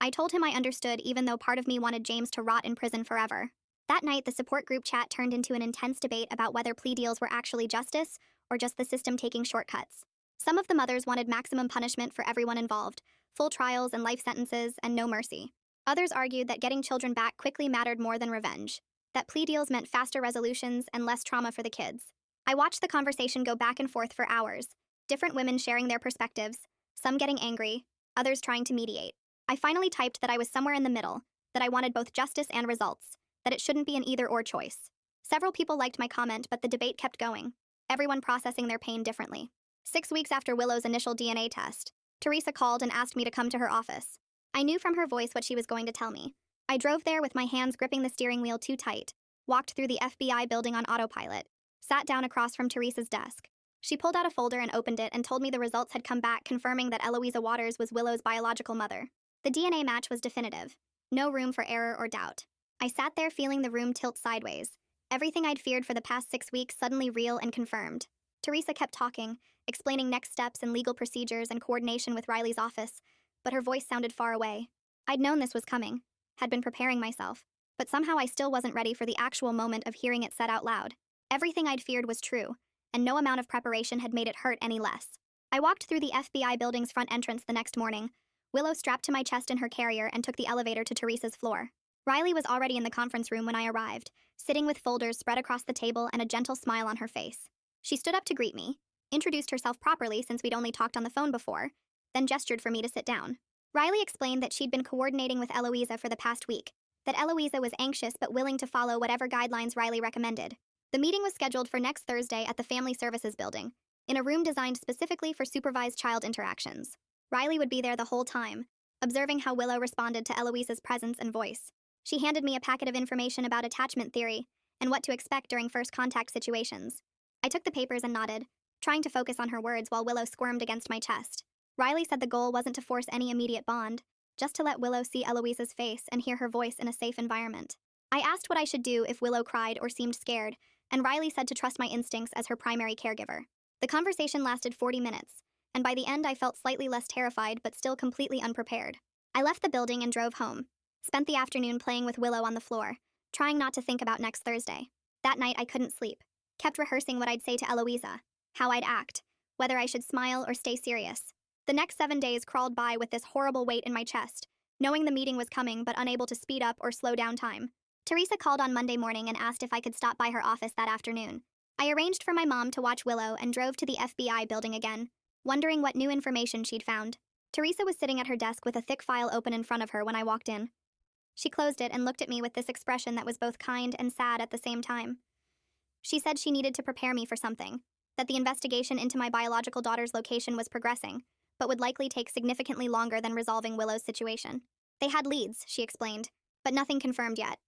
I told him I understood, even though part of me wanted James to rot in prison forever. That night, the support group chat turned into an intense debate about whether plea deals were actually justice or just the system taking shortcuts. Some of the mothers wanted maximum punishment for everyone involved, full trials and life sentences, and no mercy. Others argued that getting children back quickly mattered more than revenge, that plea deals meant faster resolutions and less trauma for the kids. I watched the conversation go back and forth for hours, different women sharing their perspectives, some getting angry, others trying to mediate. I finally typed that I was somewhere in the middle, that I wanted both justice and results, that it shouldn't be an either-or choice. Several people liked my comment, but the debate kept going, everyone processing their pain differently. 6 weeks after Willow's initial DNA test, Teresa called and asked me to come to her office. I knew from her voice what she was going to tell me. I drove there with my hands gripping the steering wheel too tight, walked through the FBI building on autopilot, sat down across from Teresa's desk. She pulled out a folder and opened it and told me the results had come back confirming that Eloisa Waters was Willow's biological mother. The DNA match was definitive. No room for error or doubt. I sat there feeling the room tilt sideways. Everything I'd feared for the past 6 weeks suddenly real and confirmed. Teresa kept talking, explaining next steps and legal procedures and coordination with Riley's office, but her voice sounded far away. I'd known this was coming, had been preparing myself, but somehow I still wasn't ready for the actual moment of hearing it said out loud. Everything I'd feared was true, and no amount of preparation had made it hurt any less. I walked through the FBI building's front entrance the next morning, Willow strapped to my chest in her carrier, and took the elevator to Teresa's floor. Riley was already in the conference room when I arrived, sitting with folders spread across the table and a gentle smile on her face. She stood up to greet me, introduced herself properly since we'd only talked on the phone before, then gestured for me to sit down. Riley explained that she'd been coordinating with Eloisa for the past week, that Eloisa was anxious but willing to follow whatever guidelines Riley recommended. The meeting was scheduled for next Thursday at the Family Services Building, in a room designed specifically for supervised child interactions. Riley would be there the whole time, observing how Willow responded to Eloisa's presence and voice. She handed me a packet of information about attachment theory and what to expect during first contact situations. I took the papers and nodded, trying to focus on her words while Willow squirmed against my chest. Riley said the goal wasn't to force any immediate bond, just to let Willow see Eloisa's face and hear her voice in a safe environment. I asked what I should do if Willow cried or seemed scared, and Riley said to trust my instincts as her primary caregiver. The conversation lasted 40 minutes, and by the end I felt slightly less terrified but still completely unprepared. I left the building and drove home, spent the afternoon playing with Willow on the floor, trying not to think about next Thursday. That night I couldn't sleep, kept rehearsing what I'd say to Eloisa, how I'd act, whether I should smile or stay serious. The next 7 days crawled by with this horrible weight in my chest, knowing the meeting was coming but unable to speed up or slow down time. Teresa called on Monday morning and asked if I could stop by her office that afternoon. I arranged for my mom to watch Willow and drove to the FBI building again, wondering what new information she'd found. Teresa was sitting at her desk with a thick file open in front of her when I walked in. She closed it and looked at me with this expression that was both kind and sad at the same time. She said she needed to prepare me for something, that the investigation into my biological daughter's location was progressing, but would likely take significantly longer than resolving Willow's situation. They had leads, she explained, but nothing confirmed yet.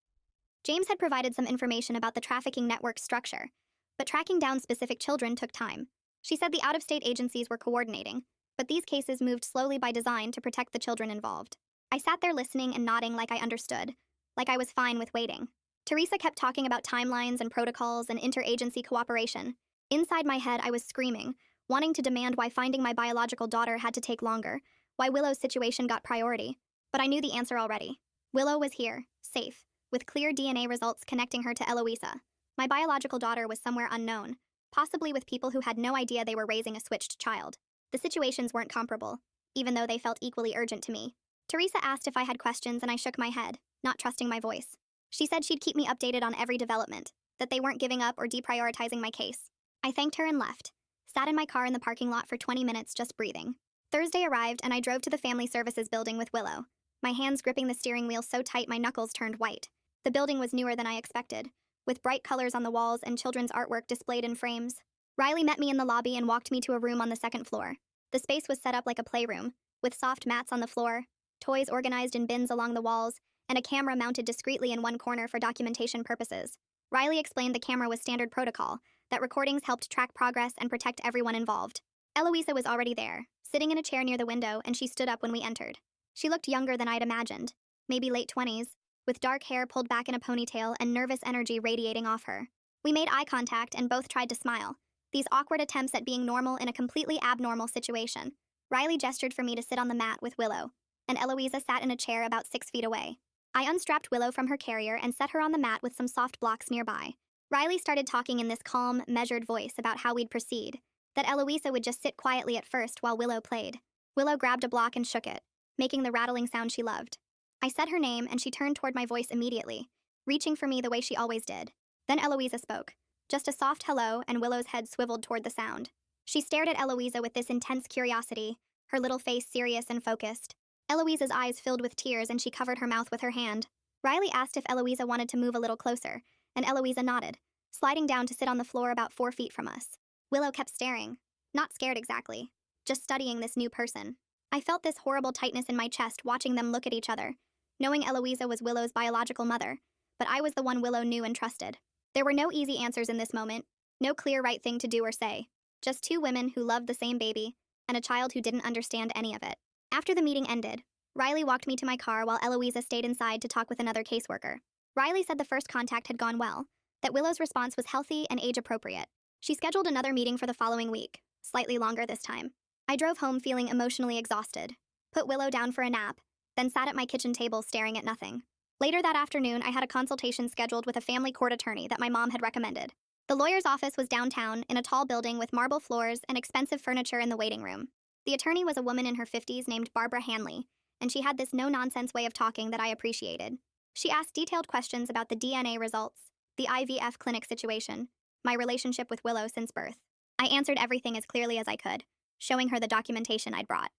James had provided some information about the trafficking network's structure, but tracking down specific children took time. She said the out-of-state agencies were coordinating, but these cases moved slowly by design to protect the children involved. I sat there listening and nodding like I understood, like I was fine with waiting. Teresa kept talking about timelines and protocols and interagency cooperation. Inside my head, I was screaming, wanting to demand why finding my biological daughter had to take longer, why Willow's situation got priority. But I knew the answer already. Willow was here, safe, with clear DNA results connecting her to Eloisa. My biological daughter was somewhere unknown, possibly with people who had no idea they were raising a switched child. The situations weren't comparable, even though they felt equally urgent to me. Teresa asked if I had questions and I shook my head, not trusting my voice. She said she'd keep me updated on every development, that they weren't giving up or deprioritizing my case. I thanked her and left, sat in my car in the parking lot for 20 minutes just breathing. Thursday arrived and I drove to the Family Services building with Willow, my hands gripping the steering wheel so tight my knuckles turned white. The building was newer than I expected, with bright colors on the walls and children's artwork displayed in frames. Riley met me in the lobby and walked me to a room on the second floor. The space was set up like a playroom, with soft mats on the floor, toys organized in bins along the walls, and a camera mounted discreetly in one corner for documentation purposes. Riley explained the camera was standard protocol, that recordings helped track progress and protect everyone involved. Eloisa was already there, sitting in a chair near the window, and she stood up when we entered. She looked younger than I'd imagined, maybe late 20s, with dark hair pulled back in a ponytail and nervous energy radiating off her. We made eye contact and both tried to smile, these awkward attempts at being normal in a completely abnormal situation. Riley gestured for me to sit on the mat with Willow, and Eloisa sat in a chair about 6 feet away. I unstrapped Willow from her carrier and set her on the mat with some soft blocks nearby. Riley started talking in this calm, measured voice about how we'd proceed, that Eloisa would just sit quietly at first while Willow played. Willow grabbed a block and shook it, making the rattling sound she loved. I said her name and she turned toward my voice immediately, reaching for me the way she always did. Then Eloisa spoke. Just a soft hello, and Willow's head swiveled toward the sound. She stared at Eloisa with this intense curiosity, her little face serious and focused. Eloisa's eyes filled with tears and she covered her mouth with her hand. Riley asked if Eloisa wanted to move a little closer, and Eloisa nodded, sliding down to sit on the floor about 4 feet from us. Willow kept staring, not scared exactly, just studying this new person. I felt this horrible tightness in my chest watching them look at each other, knowing Eloisa was Willow's biological mother, but I was the one Willow knew and trusted. There were no easy answers in this moment, no clear right thing to do or say, just two women who loved the same baby, and a child who didn't understand any of it. After the meeting ended, Riley walked me to my car while Eloisa stayed inside to talk with another caseworker. Riley said the first contact had gone well, that Willow's response was healthy and age-appropriate. She scheduled another meeting for the following week, slightly longer this time. I drove home feeling emotionally exhausted, put Willow down for a nap, then sat at my kitchen table staring at nothing. Later that afternoon, I had a consultation scheduled with a family court attorney that my mom had recommended. The lawyer's office was downtown in a tall building with marble floors and expensive furniture in the waiting room. The attorney was a woman in her 50s named Barbara Hanley, and she had this no-nonsense way of talking that I appreciated. She asked detailed questions about the DNA results, the IVF clinic situation, my relationship with Willow since birth. I answered everything as clearly as I could, showing her the documentation I'd brought.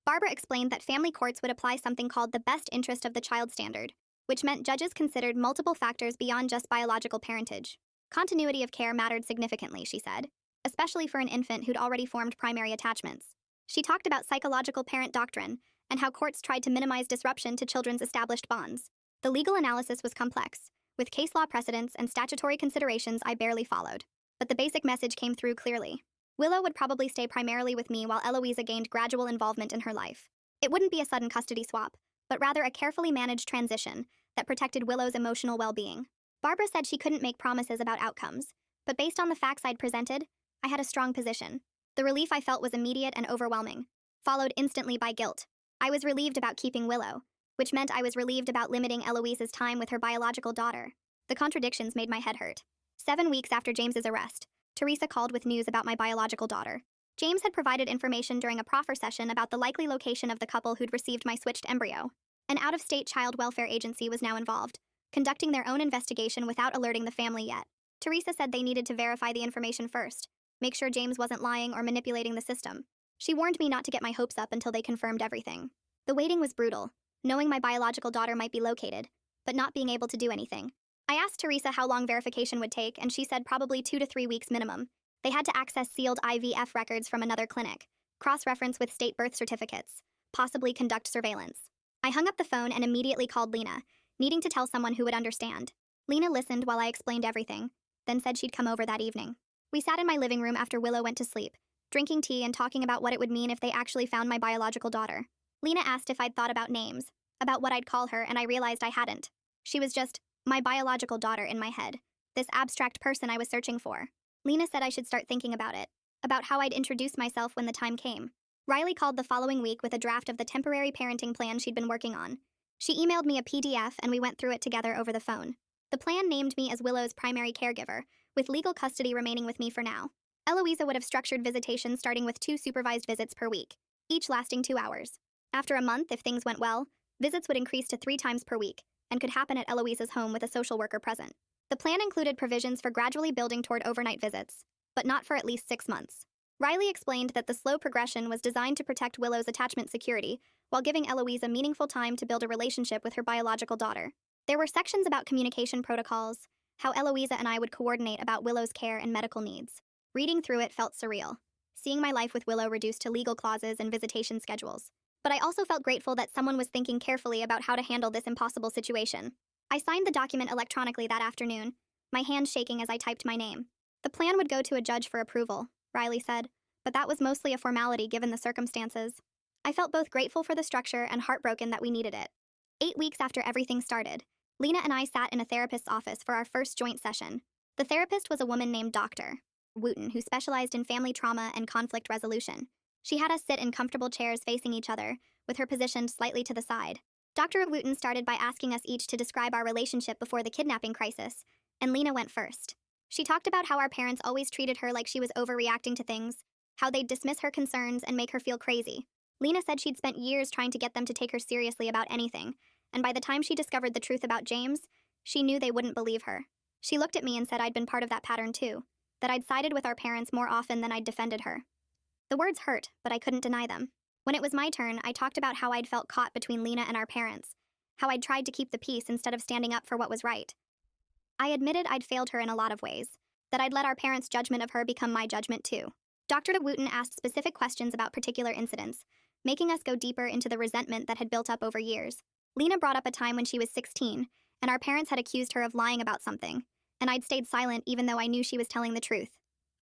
Barbara explained that family courts would apply something called the best interest of the child standard, which meant judges considered multiple factors beyond just biological parentage. Continuity of care mattered significantly, she said, especially for an infant who'd already formed primary attachments. She talked about psychological parent doctrine and how courts tried to minimize disruption to children's established bonds. The legal analysis was complex, with case law precedents and statutory considerations I barely followed. But the basic message came through clearly. Willow would probably stay primarily with me while Eloisa gained gradual involvement in her life. It wouldn't be a sudden custody swap, but rather a carefully managed transition that protected Willow's emotional well-being. Barbara said she couldn't make promises about outcomes, but based on the facts I'd presented, I had a strong position. The relief I felt was immediate and overwhelming, followed instantly by guilt. I was relieved about keeping Willow, which meant I was relieved about limiting Eloisa's time with her biological daughter. The contradictions made my head hurt. 7 weeks after James's arrest, Teresa called with news about my biological daughter. James had provided information during a proffer session about the likely location of the couple who'd received my switched embryo. An out-of-state child welfare agency was now involved, conducting their own investigation without alerting the family yet. Teresa said they needed to verify the information first, make sure James wasn't lying or manipulating the system. She warned me not to get my hopes up until they confirmed everything. The waiting was brutal, knowing my biological daughter might be located, but not being able to do anything. I asked Teresa how long verification would take, and she said probably 2 to 3 weeks minimum. They had to access sealed IVF records from another clinic, cross-reference with state birth certificates, possibly conduct surveillance. I hung up the phone and immediately called Lena, needing to tell someone who would understand. Lena listened while I explained everything, then said she'd come over that evening. We sat in my living room after Willow went to sleep, drinking tea and talking about what it would mean if they actually found my biological daughter. Lena asked if I'd thought about names, about what I'd call her, and I realized I hadn't. She was just my biological daughter in my head, this abstract person I was searching for. Lena said I should start thinking about it, about how I'd introduce myself when the time came. Riley called the following week with a draft of the temporary parenting plan she'd been working on. She emailed me a PDF and we went through it together over the phone. The plan named me as Willow's primary caregiver, with legal custody remaining with me for now. Eloisa would have structured visitations starting with 2 supervised visits per week, each lasting 2 hours. After a month, if things went well, visits would increase to 3 times per week and could happen at Eloisa's home with a social worker present. The plan included provisions for gradually building toward overnight visits, but not for at least 6 months. Riley explained that the slow progression was designed to protect Willow's attachment security while giving Eloisa meaningful time to build a relationship with her biological daughter. There were sections about communication protocols, how Eloisa and I would coordinate about Willow's care and medical needs. Reading through it felt surreal, seeing my life with Willow reduced to legal clauses and visitation schedules. But I also felt grateful that someone was thinking carefully about how to handle this impossible situation. I signed the document electronically that afternoon, my hands shaking as I typed my name. The plan would go to a judge for approval, Riley said, but that was mostly a formality given the circumstances. I felt both grateful for the structure and heartbroken that we needed it. 8 weeks after everything started, Lena and I sat in a therapist's office for our first joint session. The therapist was a woman named Dr. Wooten, who specialized in family trauma and conflict resolution. She had us sit in comfortable chairs facing each other, with her positioned slightly to the side. Dr. Wooten started by asking us each to describe our relationship before the kidnapping crisis, and Lena went first. She talked about how our parents always treated her like she was overreacting to things, how they'd dismiss her concerns and make her feel crazy. Lena said she'd spent years trying to get them to take her seriously about anything, and by the time she discovered the truth about James, she knew they wouldn't believe her. She looked at me and said I'd been part of that pattern too, that I'd sided with our parents more often than I'd defended her. The words hurt, but I couldn't deny them. When it was my turn, I talked about how I'd felt caught between Lena and our parents, how I'd tried to keep the peace instead of standing up for what was right. I admitted I'd failed her in a lot of ways, that I'd let our parents' judgment of her become my judgment too. Dr. Wooten asked specific questions about particular incidents, making us go deeper into the resentment that had built up over years. Lena brought up a time when she was 16, and our parents had accused her of lying about something, and I'd stayed silent even though I knew she was telling the truth.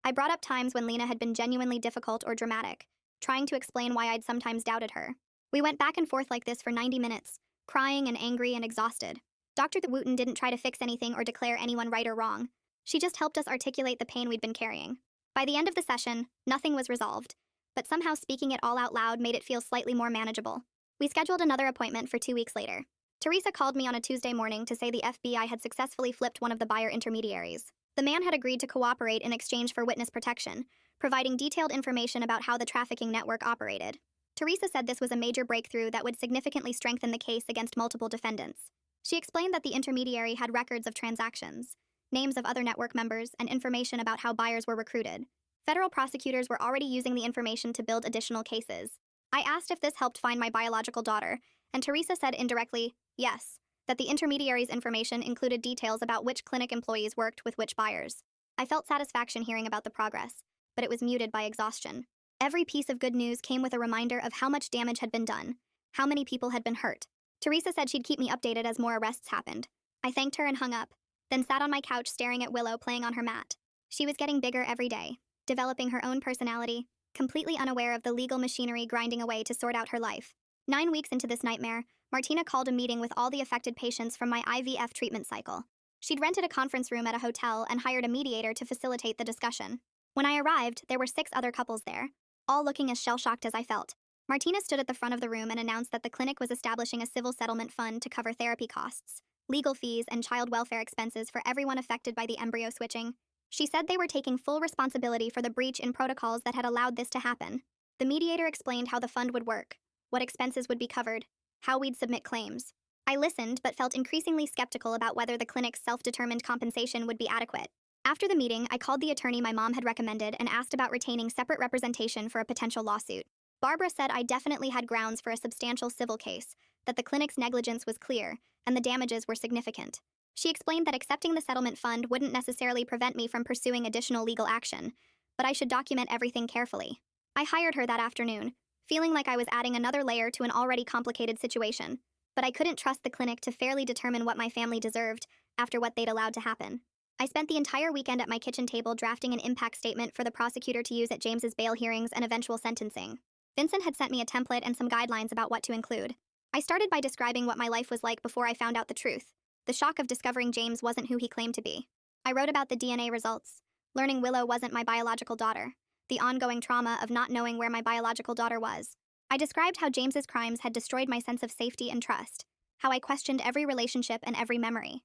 I brought up times when Lena had been genuinely difficult or dramatic, trying to explain why I'd sometimes doubted her. We went back and forth like this for 90 minutes, crying and angry and exhausted. Dr. Wooten didn't try to fix anything or declare anyone right or wrong. She just helped us articulate the pain we'd been carrying. By the end of the session, nothing was resolved, but somehow speaking it all out loud made it feel slightly more manageable. We scheduled another appointment for 2 weeks later. Teresa called me on a Tuesday morning to say the FBI had successfully flipped one of the buyer intermediaries. The man had agreed to cooperate in exchange for witness protection, providing detailed information about how the trafficking network operated. Teresa said this was a major breakthrough that would significantly strengthen the case against multiple defendants. She explained that the intermediary had records of transactions, names of other network members, and information about how buyers were recruited. Federal prosecutors were already using the information to build additional cases. I asked if this helped find my biological daughter, and Teresa said indirectly, yes, that the intermediary's information included details about which clinic employees worked with which buyers. I felt satisfaction hearing about the progress, but it was muted by exhaustion. Every piece of good news came with a reminder of how much damage had been done, how many people had been hurt. Teresa said she'd keep me updated as more arrests happened. I thanked her and hung up, then sat on my couch staring at Willow playing on her mat. She was getting bigger every day, developing her own personality, completely unaware of the legal machinery grinding away to sort out her life. 9 weeks into this nightmare, Martina called a meeting with all the affected patients from my IVF treatment cycle. She'd rented a conference room at a hotel and hired a mediator to facilitate the discussion. When I arrived, there were 6 other couples there, all looking as shell-shocked as I felt. Martina stood at the front of the room and announced that the clinic was establishing a civil settlement fund to cover therapy costs, legal fees, and child welfare expenses for everyone affected by the embryo switching. She said they were taking full responsibility for the breach in protocols that had allowed this to happen. The mediator explained how the fund would work, what expenses would be covered, how we'd submit claims. I listened, but felt increasingly skeptical about whether the clinic's self-determined compensation would be adequate. After the meeting, I called the attorney my mom had recommended and asked about retaining separate representation for a potential lawsuit. Barbara said I definitely had grounds for a substantial civil case, that the clinic's negligence was clear and the damages were significant. She explained that accepting the settlement fund wouldn't necessarily prevent me from pursuing additional legal action, but I should document everything carefully. I hired her that afternoon, feeling like I was adding another layer to an already complicated situation, but I couldn't trust the clinic to fairly determine what my family deserved after what they'd allowed to happen. I spent the entire weekend at my kitchen table drafting an impact statement for the prosecutor to use at James's bail hearings and eventual sentencing. Vincent had sent me a template and some guidelines about what to include. I started by describing what my life was like before I found out the truth. The shock of discovering James wasn't who he claimed to be. I wrote about the DNA results, learning Willow wasn't my biological daughter, the ongoing trauma of not knowing where my biological daughter was. I described how James's crimes had destroyed my sense of safety and trust, how I questioned every relationship and every memory.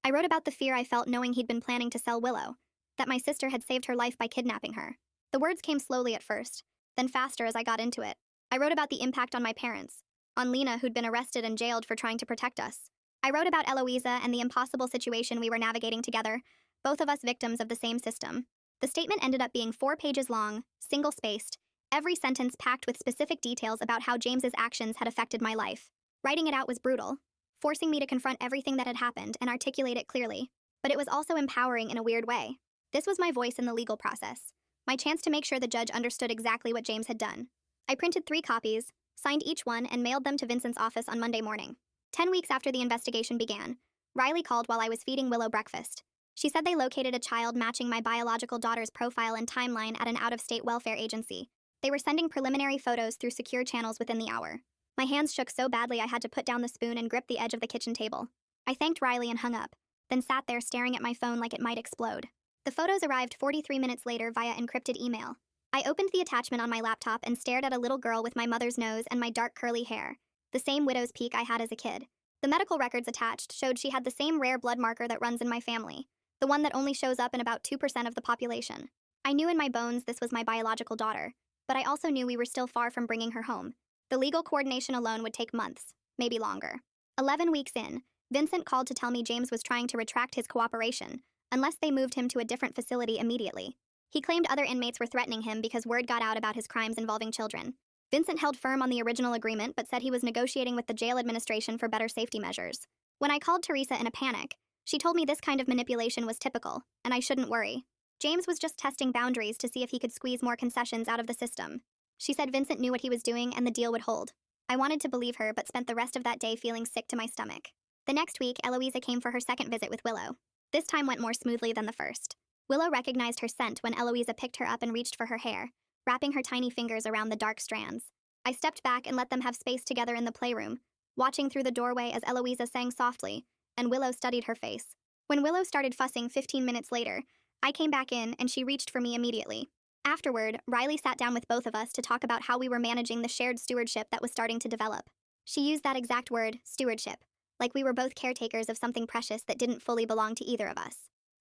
I wrote about the fear I felt knowing he'd been planning to sell Willow, that my sister had saved her life by kidnapping her. The words came slowly at first, then faster as I got into it. I wrote about the impact on my parents, on Lena, who'd been arrested and jailed for trying to protect us. I wrote about Eloisa and the impossible situation we were navigating together, both of us victims of the same system. The statement ended up being 4 pages long, single-spaced, every sentence packed with specific details about how James's actions had affected my life. Writing it out was brutal, forcing me to confront everything that had happened and articulate it clearly. But it was also empowering in a weird way. This was my voice in the legal process, my chance to make sure the judge understood exactly what James had done. I printed 3 copies, signed each one, and mailed them to Vincent's office on Monday morning. 10 weeks after the investigation began, Riley called while I was feeding Willow breakfast. She said they located a child matching my biological daughter's profile and timeline at an out-of-state welfare agency. They were sending preliminary photos through secure channels within the hour. My hands shook so badly I had to put down the spoon and grip the edge of the kitchen table. I thanked Riley and hung up, then sat there staring at my phone like it might explode. The photos arrived 43 minutes later via encrypted email. I opened the attachment on my laptop and stared at a little girl with my mother's nose and my dark curly hair, the same widow's peak I had as a kid. The medical records attached showed she had the same rare blood marker that runs in my family, the one that only shows up in about 2% of the population. I knew in my bones this was my biological daughter, but I also knew we were still far from bringing her home. The legal coordination alone would take months, maybe longer. 11 weeks in, Vincent called to tell me James was trying to retract his cooperation, unless they moved him to a different facility immediately. He claimed other inmates were threatening him because word got out about his crimes involving children. Vincent held firm on the original agreement but said he was negotiating with the jail administration for better safety measures. When I called Teresa in a panic, she told me this kind of manipulation was typical, and I shouldn't worry. James was just testing boundaries to see if he could squeeze more concessions out of the system. She said Vincent knew what he was doing and the deal would hold. I wanted to believe her but spent the rest of that day feeling sick to my stomach. The next week, Eloisa came for her second visit with Willow. This time went more smoothly than the first. Willow recognized her scent when Eloisa picked her up and reached for her hair, wrapping her tiny fingers around the dark strands. I stepped back and let them have space together in the playroom, watching through the doorway as Eloisa sang softly, and Willow studied her face. When Willow started fussing 15 minutes later, I came back in and she reached for me immediately. Afterward, Riley sat down with both of us to talk about how we were managing the shared stewardship that was starting to develop. She used that exact word, stewardship, like we were both caretakers of something precious that didn't fully belong to either of us.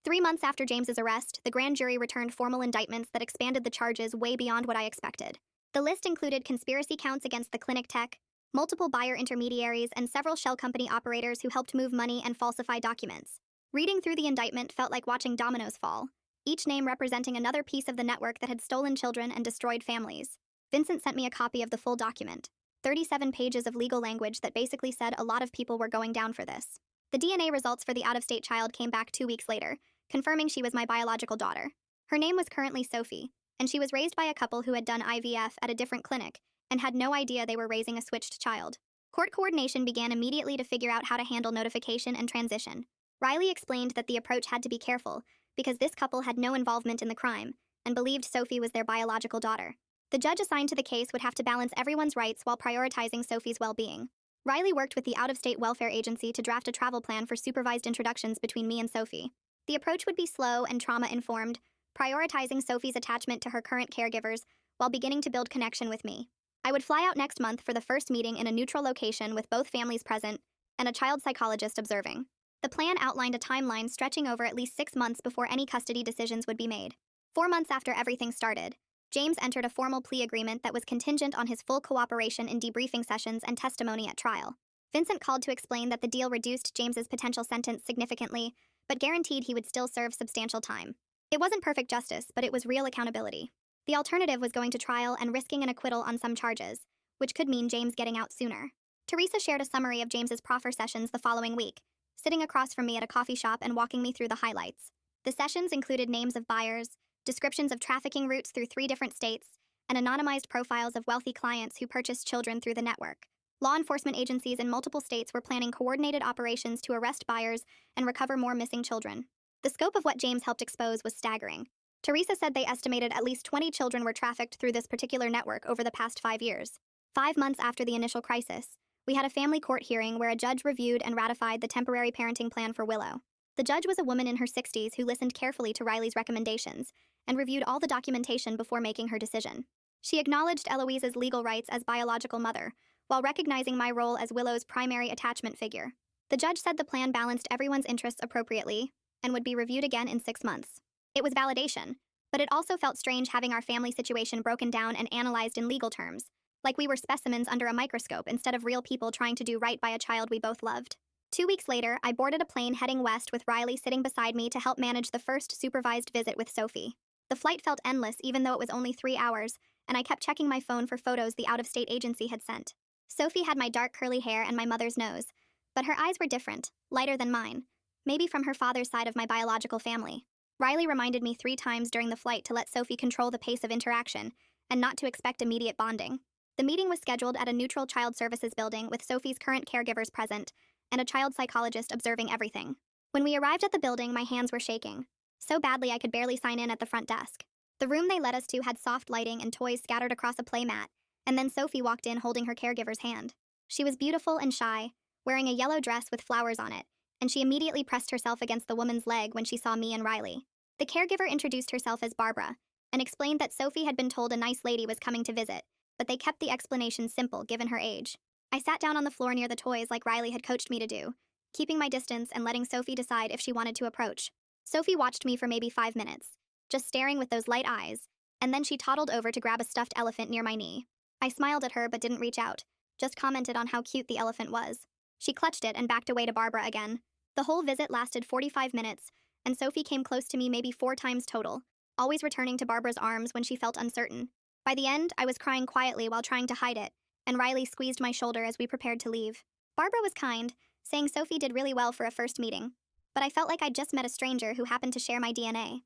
3 months after James's arrest, the grand jury returned formal indictments that expanded the charges way beyond what I expected. The list included conspiracy counts against the clinic tech, multiple buyer intermediaries, and several shell company operators who helped move money and falsify documents. Reading through the indictment felt like watching dominoes fall, each name representing another piece of the network that had stolen children and destroyed families. Vincent sent me a copy of the full document, 37 pages of legal language that basically said a lot of people were going down for this. The DNA results for the out-of-state child came back 2 weeks later, confirming she was my biological daughter. Her name was currently Sophie, and she was raised by a couple who had done IVF at a different clinic and had no idea they were raising a switched child. Court coordination began immediately to figure out how to handle notification and transition. Riley explained that the approach had to be careful because this couple had no involvement in the crime and believed Sophie was their biological daughter. The judge assigned to the case would have to balance everyone's rights while prioritizing Sophie's well-being. Riley worked with the out-of-state welfare agency to draft a travel plan for supervised introductions between me and Sophie. The approach would be slow and trauma-informed, prioritizing Sophie's attachment to her current caregivers while beginning to build connection with me. I would fly out next month for the first meeting in a neutral location with both families present and a child psychologist observing. The plan outlined a timeline stretching over at least 6 months before any custody decisions would be made. 4 months after everything started, James entered a formal plea agreement that was contingent on his full cooperation in debriefing sessions and testimony at trial. Vincent called to explain that the deal reduced James's potential sentence significantly, but guaranteed he would still serve substantial time. It wasn't perfect justice, but it was real accountability. The alternative was going to trial and risking an acquittal on some charges, which could mean James getting out sooner. Teresa shared a summary of James's proffer sessions the following week, sitting across from me at a coffee shop and walking me through the highlights. The sessions included names of buyers, descriptions of trafficking routes through 3 different states, and anonymized profiles of wealthy clients who purchased children through the network. Law enforcement agencies in multiple states were planning coordinated operations to arrest buyers and recover more missing children. The scope of what James helped expose was staggering. Teresa said they estimated at least 20 children were trafficked through this particular network over the past 5 years. 5 months after the initial crisis, we had a family court hearing where a judge reviewed and ratified the temporary parenting plan for Willow. The judge was a woman in her 60s who listened carefully to Riley's recommendations and reviewed all the documentation before making her decision. She acknowledged Eloise's legal rights as biological mother, while recognizing my role as Willow's primary attachment figure. The judge said the plan balanced everyone's interests appropriately and would be reviewed again in 6 months. It was validation, but it also felt strange having our family situation broken down and analyzed in legal terms, like we were specimens under a microscope instead of real people trying to do right by a child we both loved. 2 weeks later, I boarded a plane heading west with Riley sitting beside me to help manage the first supervised visit with Sophie. The flight felt endless even though it was only 3 hours, and I kept checking my phone for photos the out-of-state agency had sent. Sophie had my dark curly hair and my mother's nose, but her eyes were different, lighter than mine, maybe from her father's side of my biological family. Riley reminded me 3 times during the flight to let Sophie control the pace of interaction and not to expect immediate bonding. The meeting was scheduled at a neutral child services building with Sophie's current caregivers present and a child psychologist observing everything. When we arrived at the building, my hands were shaking, so badly I could barely sign in at the front desk. The room they led us to had soft lighting and toys scattered across a play mat, and then Sophie walked in holding her caregiver's hand. She was beautiful and shy, wearing a yellow dress with flowers on it, and she immediately pressed herself against the woman's leg when she saw me and Riley. The caregiver introduced herself as Barbara and explained that Sophie had been told a nice lady was coming to visit, but they kept the explanation simple given her age. I sat down on the floor near the toys like Riley had coached me to do, keeping my distance and letting Sophie decide if she wanted to approach. Sophie watched me for maybe 5 minutes, just staring with those light eyes, and then she toddled over to grab a stuffed elephant near my knee. I smiled at her but didn't reach out, just commented on how cute the elephant was. She clutched it and backed away to Barbara again. The whole visit lasted 45 minutes, and Sophie came close to me maybe 4 times total, always returning to Barbara's arms when she felt uncertain. By the end, I was crying quietly while trying to hide it, and Riley squeezed my shoulder as we prepared to leave. Barbara was kind, saying Sophie did really well for a first meeting, but I felt like I'd just met a stranger who happened to share my DNA.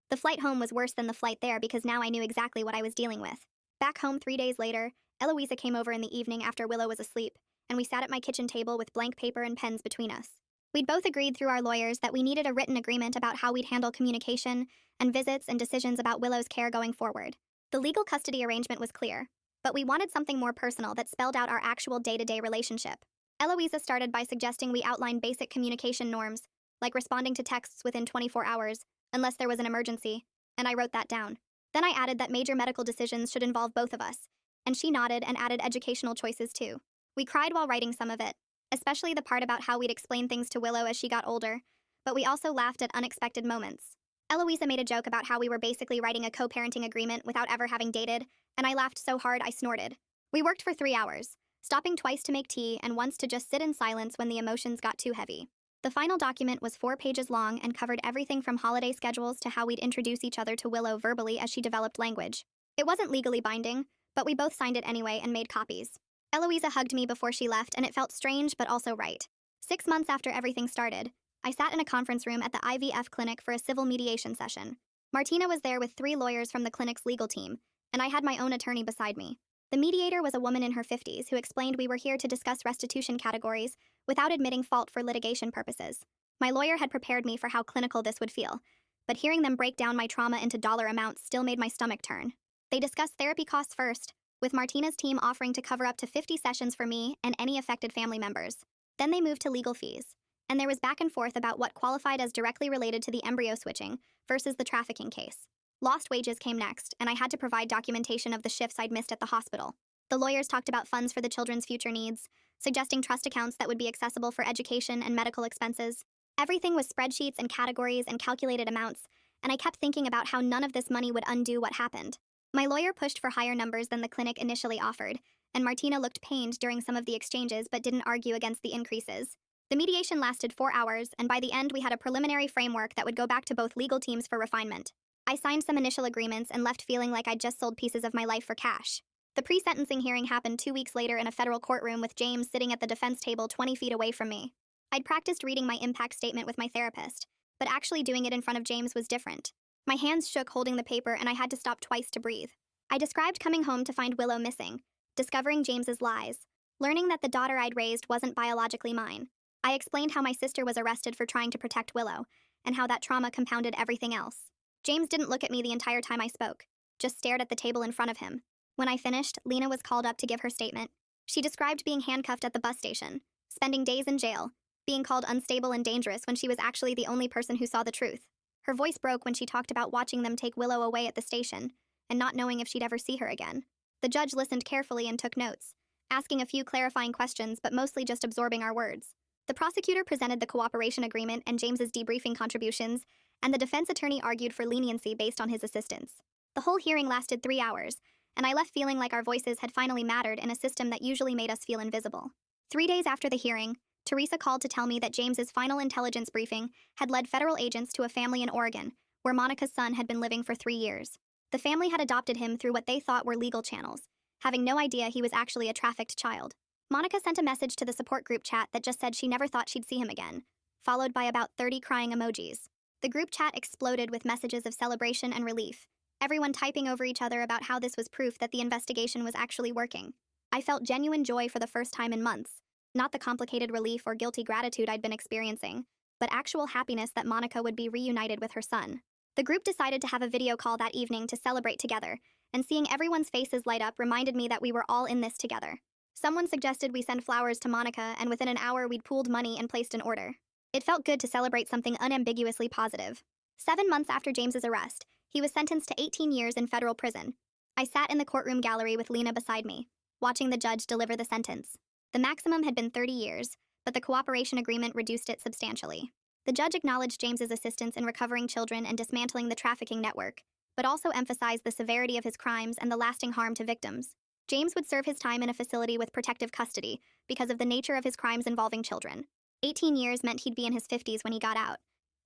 The flight home was worse than the flight there because now I knew exactly what I was dealing with. Back home 3 days later, Eloisa came over in the evening after Willow was asleep, and we sat at my kitchen table with blank paper and pens between us. We'd both agreed through our lawyers that we needed a written agreement about how we'd handle communication and visits and decisions about Willow's care going forward. The legal custody arrangement was clear, but we wanted something more personal that spelled out our actual day-to-day relationship. Eloisa started by suggesting we outline basic communication norms, like responding to texts within 24 hours, unless there was an emergency, and I wrote that down. Then I added that major medical decisions should involve both of us, and she nodded and added educational choices too. We cried while writing some of it, especially the part about how we'd explain things to Willow as she got older, but we also laughed at unexpected moments. Eloisa made a joke about how we were basically writing a co-parenting agreement without ever having dated, and I laughed so hard I snorted. We worked for 3 hours, stopping twice to make tea and once to just sit in silence when the emotions got too heavy. The final document was 4 pages long and covered everything from holiday schedules to how we'd introduce each other to Willow verbally as she developed language. It wasn't legally binding, but we both signed it anyway and made copies. Eloisa hugged me before she left, and it felt strange but also right. 6 months after everything started, I sat in a conference room at the IVF clinic for a civil mediation session. Martina was there with 3 lawyers from the clinic's legal team, and I had my own attorney beside me. The mediator was a woman in her 50s who explained we were here to discuss restitution categories without admitting fault for litigation purposes. My lawyer had prepared me for how clinical this would feel, but hearing them break down my trauma into dollar amounts still made my stomach turn. They discussed therapy costs first, with Martina's team offering to cover up to 50 sessions for me and any affected family members. Then they moved to legal fees, and there was back and forth about what qualified as directly related to the embryo switching versus the trafficking case. Lost wages came next, and I had to provide documentation of the shifts I'd missed at the hospital. The lawyers talked about funds for the children's future needs, suggesting trust accounts that would be accessible for education and medical expenses. Everything was spreadsheets and categories and calculated amounts, and I kept thinking about how none of this money would undo what happened. My lawyer pushed for higher numbers than the clinic initially offered, and Martina looked pained during some of the exchanges but didn't argue against the increases. The mediation lasted 4 hours, and by the end we had a preliminary framework that would go back to both legal teams for refinement. I signed some initial agreements and left feeling like I'd just sold pieces of my life for cash. The pre-sentencing hearing happened 2 weeks later in a federal courtroom with James sitting at the defense table 20 feet away from me. I'd practiced reading my impact statement with my therapist, but actually doing it in front of James was different. My hands shook holding the paper and I had to stop twice to breathe. I described coming home to find Willow missing, discovering James's lies, learning that the daughter I'd raised wasn't biologically mine. I explained how my sister was arrested for trying to protect Willow, and how that trauma compounded everything else. James didn't look at me the entire time I spoke, just stared at the table in front of him. When I finished, Lena was called up to give her statement. She described being handcuffed at the bus station, spending days in jail, being called unstable and dangerous when she was actually the only person who saw the truth. Her voice broke when she talked about watching them take Willow away at the station, and not knowing if she'd ever see her again. The judge listened carefully and took notes, asking a few clarifying questions but mostly just absorbing our words. The prosecutor presented the cooperation agreement and James's debriefing contributions, and the defense attorney argued for leniency based on his assistance. The whole hearing lasted 3 hours, and I left feeling like our voices had finally mattered in a system that usually made us feel invisible. 3 days after the hearing, Teresa called to tell me that James's final intelligence briefing had led federal agents to a family in Oregon, where Monica's son had been living for 3 years. The family had adopted him through what they thought were legal channels, having no idea he was actually a trafficked child. Monica sent a message to the support group chat that just said she never thought she'd see him again, followed by about 30 crying emojis. The group chat exploded with messages of celebration and relief, everyone typing over each other about how this was proof that the investigation was actually working. I felt genuine joy for the first time in months, not the complicated relief or guilty gratitude I'd been experiencing, but actual happiness that Monica would be reunited with her son. The group decided to have a video call that evening to celebrate together, and seeing everyone's faces light up reminded me that we were all in this together. Someone suggested we send flowers to Monica, and within an hour we'd pooled money and placed an order. It felt good to celebrate something unambiguously positive. 7 months after James's arrest, he was sentenced to 18 years in federal prison. I sat in the courtroom gallery with Lena beside me, watching the judge deliver the sentence. The maximum had been 30 years, but the cooperation agreement reduced it substantially. The judge acknowledged James's assistance in recovering children and dismantling the trafficking network, but also emphasized the severity of his crimes and the lasting harm to victims. James would serve his time in a facility with protective custody because of the nature of his crimes involving children. 18 years meant he'd be in his 50s when he got out,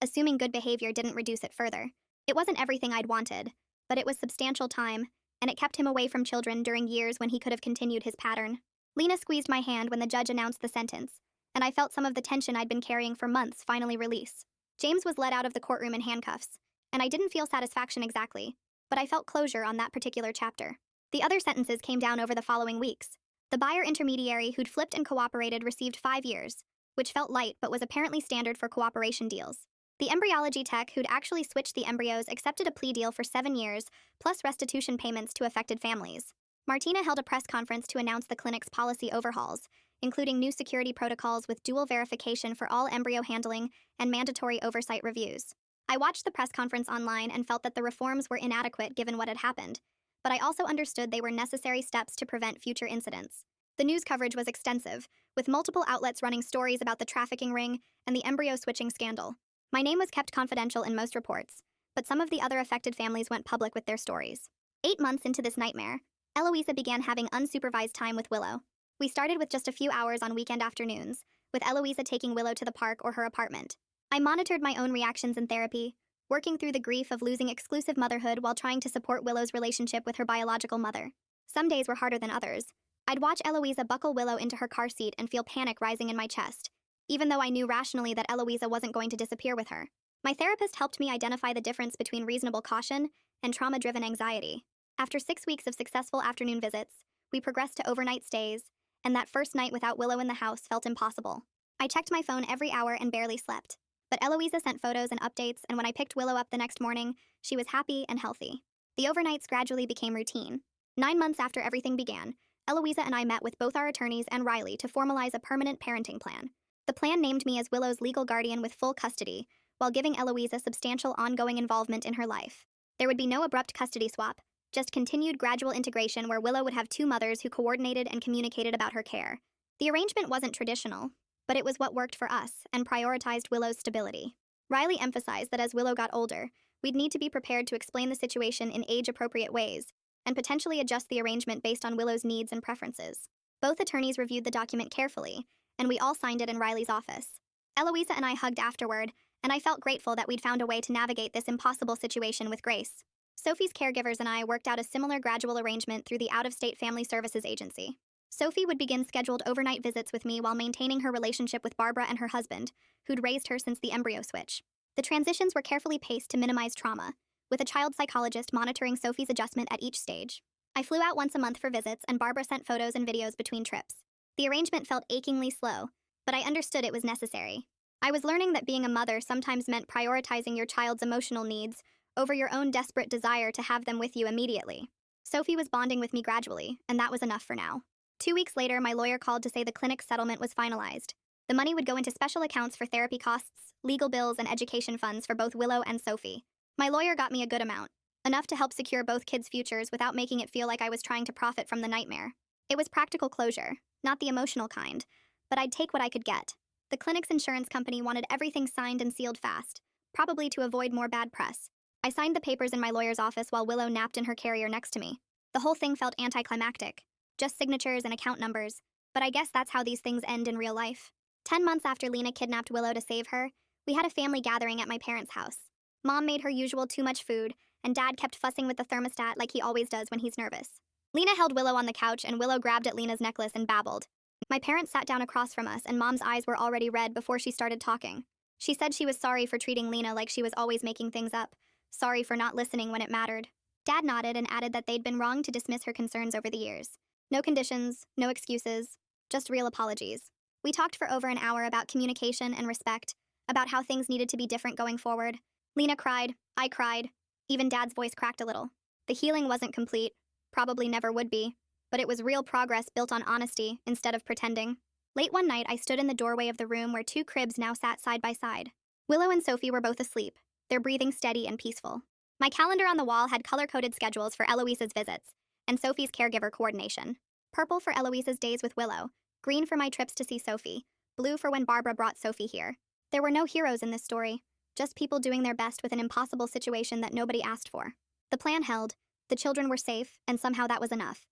assuming good behavior didn't reduce it further. It wasn't everything I'd wanted, but it was substantial time, and it kept him away from children during years when he could have continued his pattern. Lena squeezed my hand when the judge announced the sentence, and I felt some of the tension I'd been carrying for months finally release. James was led out of the courtroom in handcuffs, and I didn't feel satisfaction exactly, but I felt closure on that particular chapter. The other sentences came down over the following weeks. The buyer intermediary who'd flipped and cooperated received 5 years, which felt light but was apparently standard for cooperation deals. The embryology tech who'd actually switched the embryos accepted a plea deal for 7 years, plus restitution payments to affected families. Martina held a press conference to announce the clinic's policy overhauls, including new security protocols with dual verification for all embryo handling and mandatory oversight reviews. I watched the press conference online and felt that the reforms were inadequate given what had happened, but I also understood they were necessary steps to prevent future incidents. The news coverage was extensive, with multiple outlets running stories about the trafficking ring and the embryo switching scandal. My name was kept confidential in most reports, but some of the other affected families went public with their stories. 8 months into this nightmare, Eloisa began having unsupervised time with Willow. We started with just a few hours on weekend afternoons, with Eloisa taking Willow to the park or her apartment. I monitored my own reactions in therapy, working through the grief of losing exclusive motherhood while trying to support Willow's relationship with her biological mother. Some days were harder than others. I'd watch Eloisa buckle Willow into her car seat and feel panic rising in my chest, even though I knew rationally that Eloisa wasn't going to disappear with her. My therapist helped me identify the difference between reasonable caution and trauma-driven anxiety. After 6 weeks of successful afternoon visits, we progressed to overnight stays, and that first night without Willow in the house felt impossible. I checked my phone every hour and barely slept, but Eloisa sent photos and updates, and when I picked Willow up the next morning, she was happy and healthy. The overnights gradually became routine. 9 months after everything began, Eloisa and I met with both our attorneys and Riley to formalize a permanent parenting plan. The plan named me as Willow's legal guardian with full custody, while giving Eloisa substantial ongoing involvement in her life. There would be no abrupt custody swap, just continued gradual integration where Willow would have 2 mothers who coordinated and communicated about her care. The arrangement wasn't traditional, but it was what worked for us and prioritized Willow's stability. Riley emphasized that as Willow got older, we'd need to be prepared to explain the situation in age-appropriate ways and potentially adjust the arrangement based on Willow's needs and preferences. Both attorneys reviewed the document carefully, and we all signed it in Riley's office. Eloisa and I hugged afterward, and I felt grateful that we'd found a way to navigate this impossible situation with grace. Sophie's caregivers and I worked out a similar gradual arrangement through the out-of-state family services agency. Sophie would begin scheduled overnight visits with me while maintaining her relationship with Barbara and her husband, who'd raised her since the embryo switch. The transitions were carefully paced to minimize trauma, with a child psychologist monitoring Sophie's adjustment at each stage. I flew out once a month for visits, and Barbara sent photos and videos between trips. The arrangement felt achingly slow, but I understood it was necessary. I was learning that being a mother sometimes meant prioritizing your child's emotional needs over your own desperate desire to have them with you immediately. Sophie was bonding with me gradually, and that was enough for now. 2 weeks later, my lawyer called to say the clinic's settlement was finalized. The money would go into special accounts for therapy costs, legal bills, and education funds for both Willow and Sophie. My lawyer got me a good amount, enough to help secure both kids' futures without making it feel like I was trying to profit from the nightmare. It was practical closure, not the emotional kind, but I'd take what I could get. The clinic's insurance company wanted everything signed and sealed fast, probably to avoid more bad press. I signed the papers in my lawyer's office while Willow napped in her carrier next to me. The whole thing felt anticlimactic. Just signatures and account numbers, but I guess that's how these things end in real life. 10 months after Lena kidnapped Willow to save her, we had a family gathering at my parents' house. Mom made her usual too much food, and Dad kept fussing with the thermostat like he always does when he's nervous. Lena held Willow on the couch, and Willow grabbed at Lena's necklace and babbled. My parents sat down across from us, and Mom's eyes were already red before she started talking. She said she was sorry for treating Lena like she was always making things up, sorry for not listening when it mattered. Dad nodded and added that they'd been wrong to dismiss her concerns over the years. No conditions, no excuses, just real apologies. We talked for over an hour about communication and respect, about how things needed to be different going forward. Lena cried, I cried, even Dad's voice cracked a little. The healing wasn't complete, probably never would be, but it was real progress built on honesty instead of pretending. Late one night, I stood in the doorway of the room where two cribs now sat side by side. Willow and Sophie were both asleep, their breathing steady and peaceful. My calendar on the wall had color-coded schedules for Eloise's visits, and Sophie's caregiver coordination. Purple for Eloise's days with Willow, green for my trips to see Sophie, blue for when Barbara brought Sophie here. There were no heroes in this story, just people doing their best with an impossible situation that nobody asked for. The plan held, the children were safe, and somehow that was enough.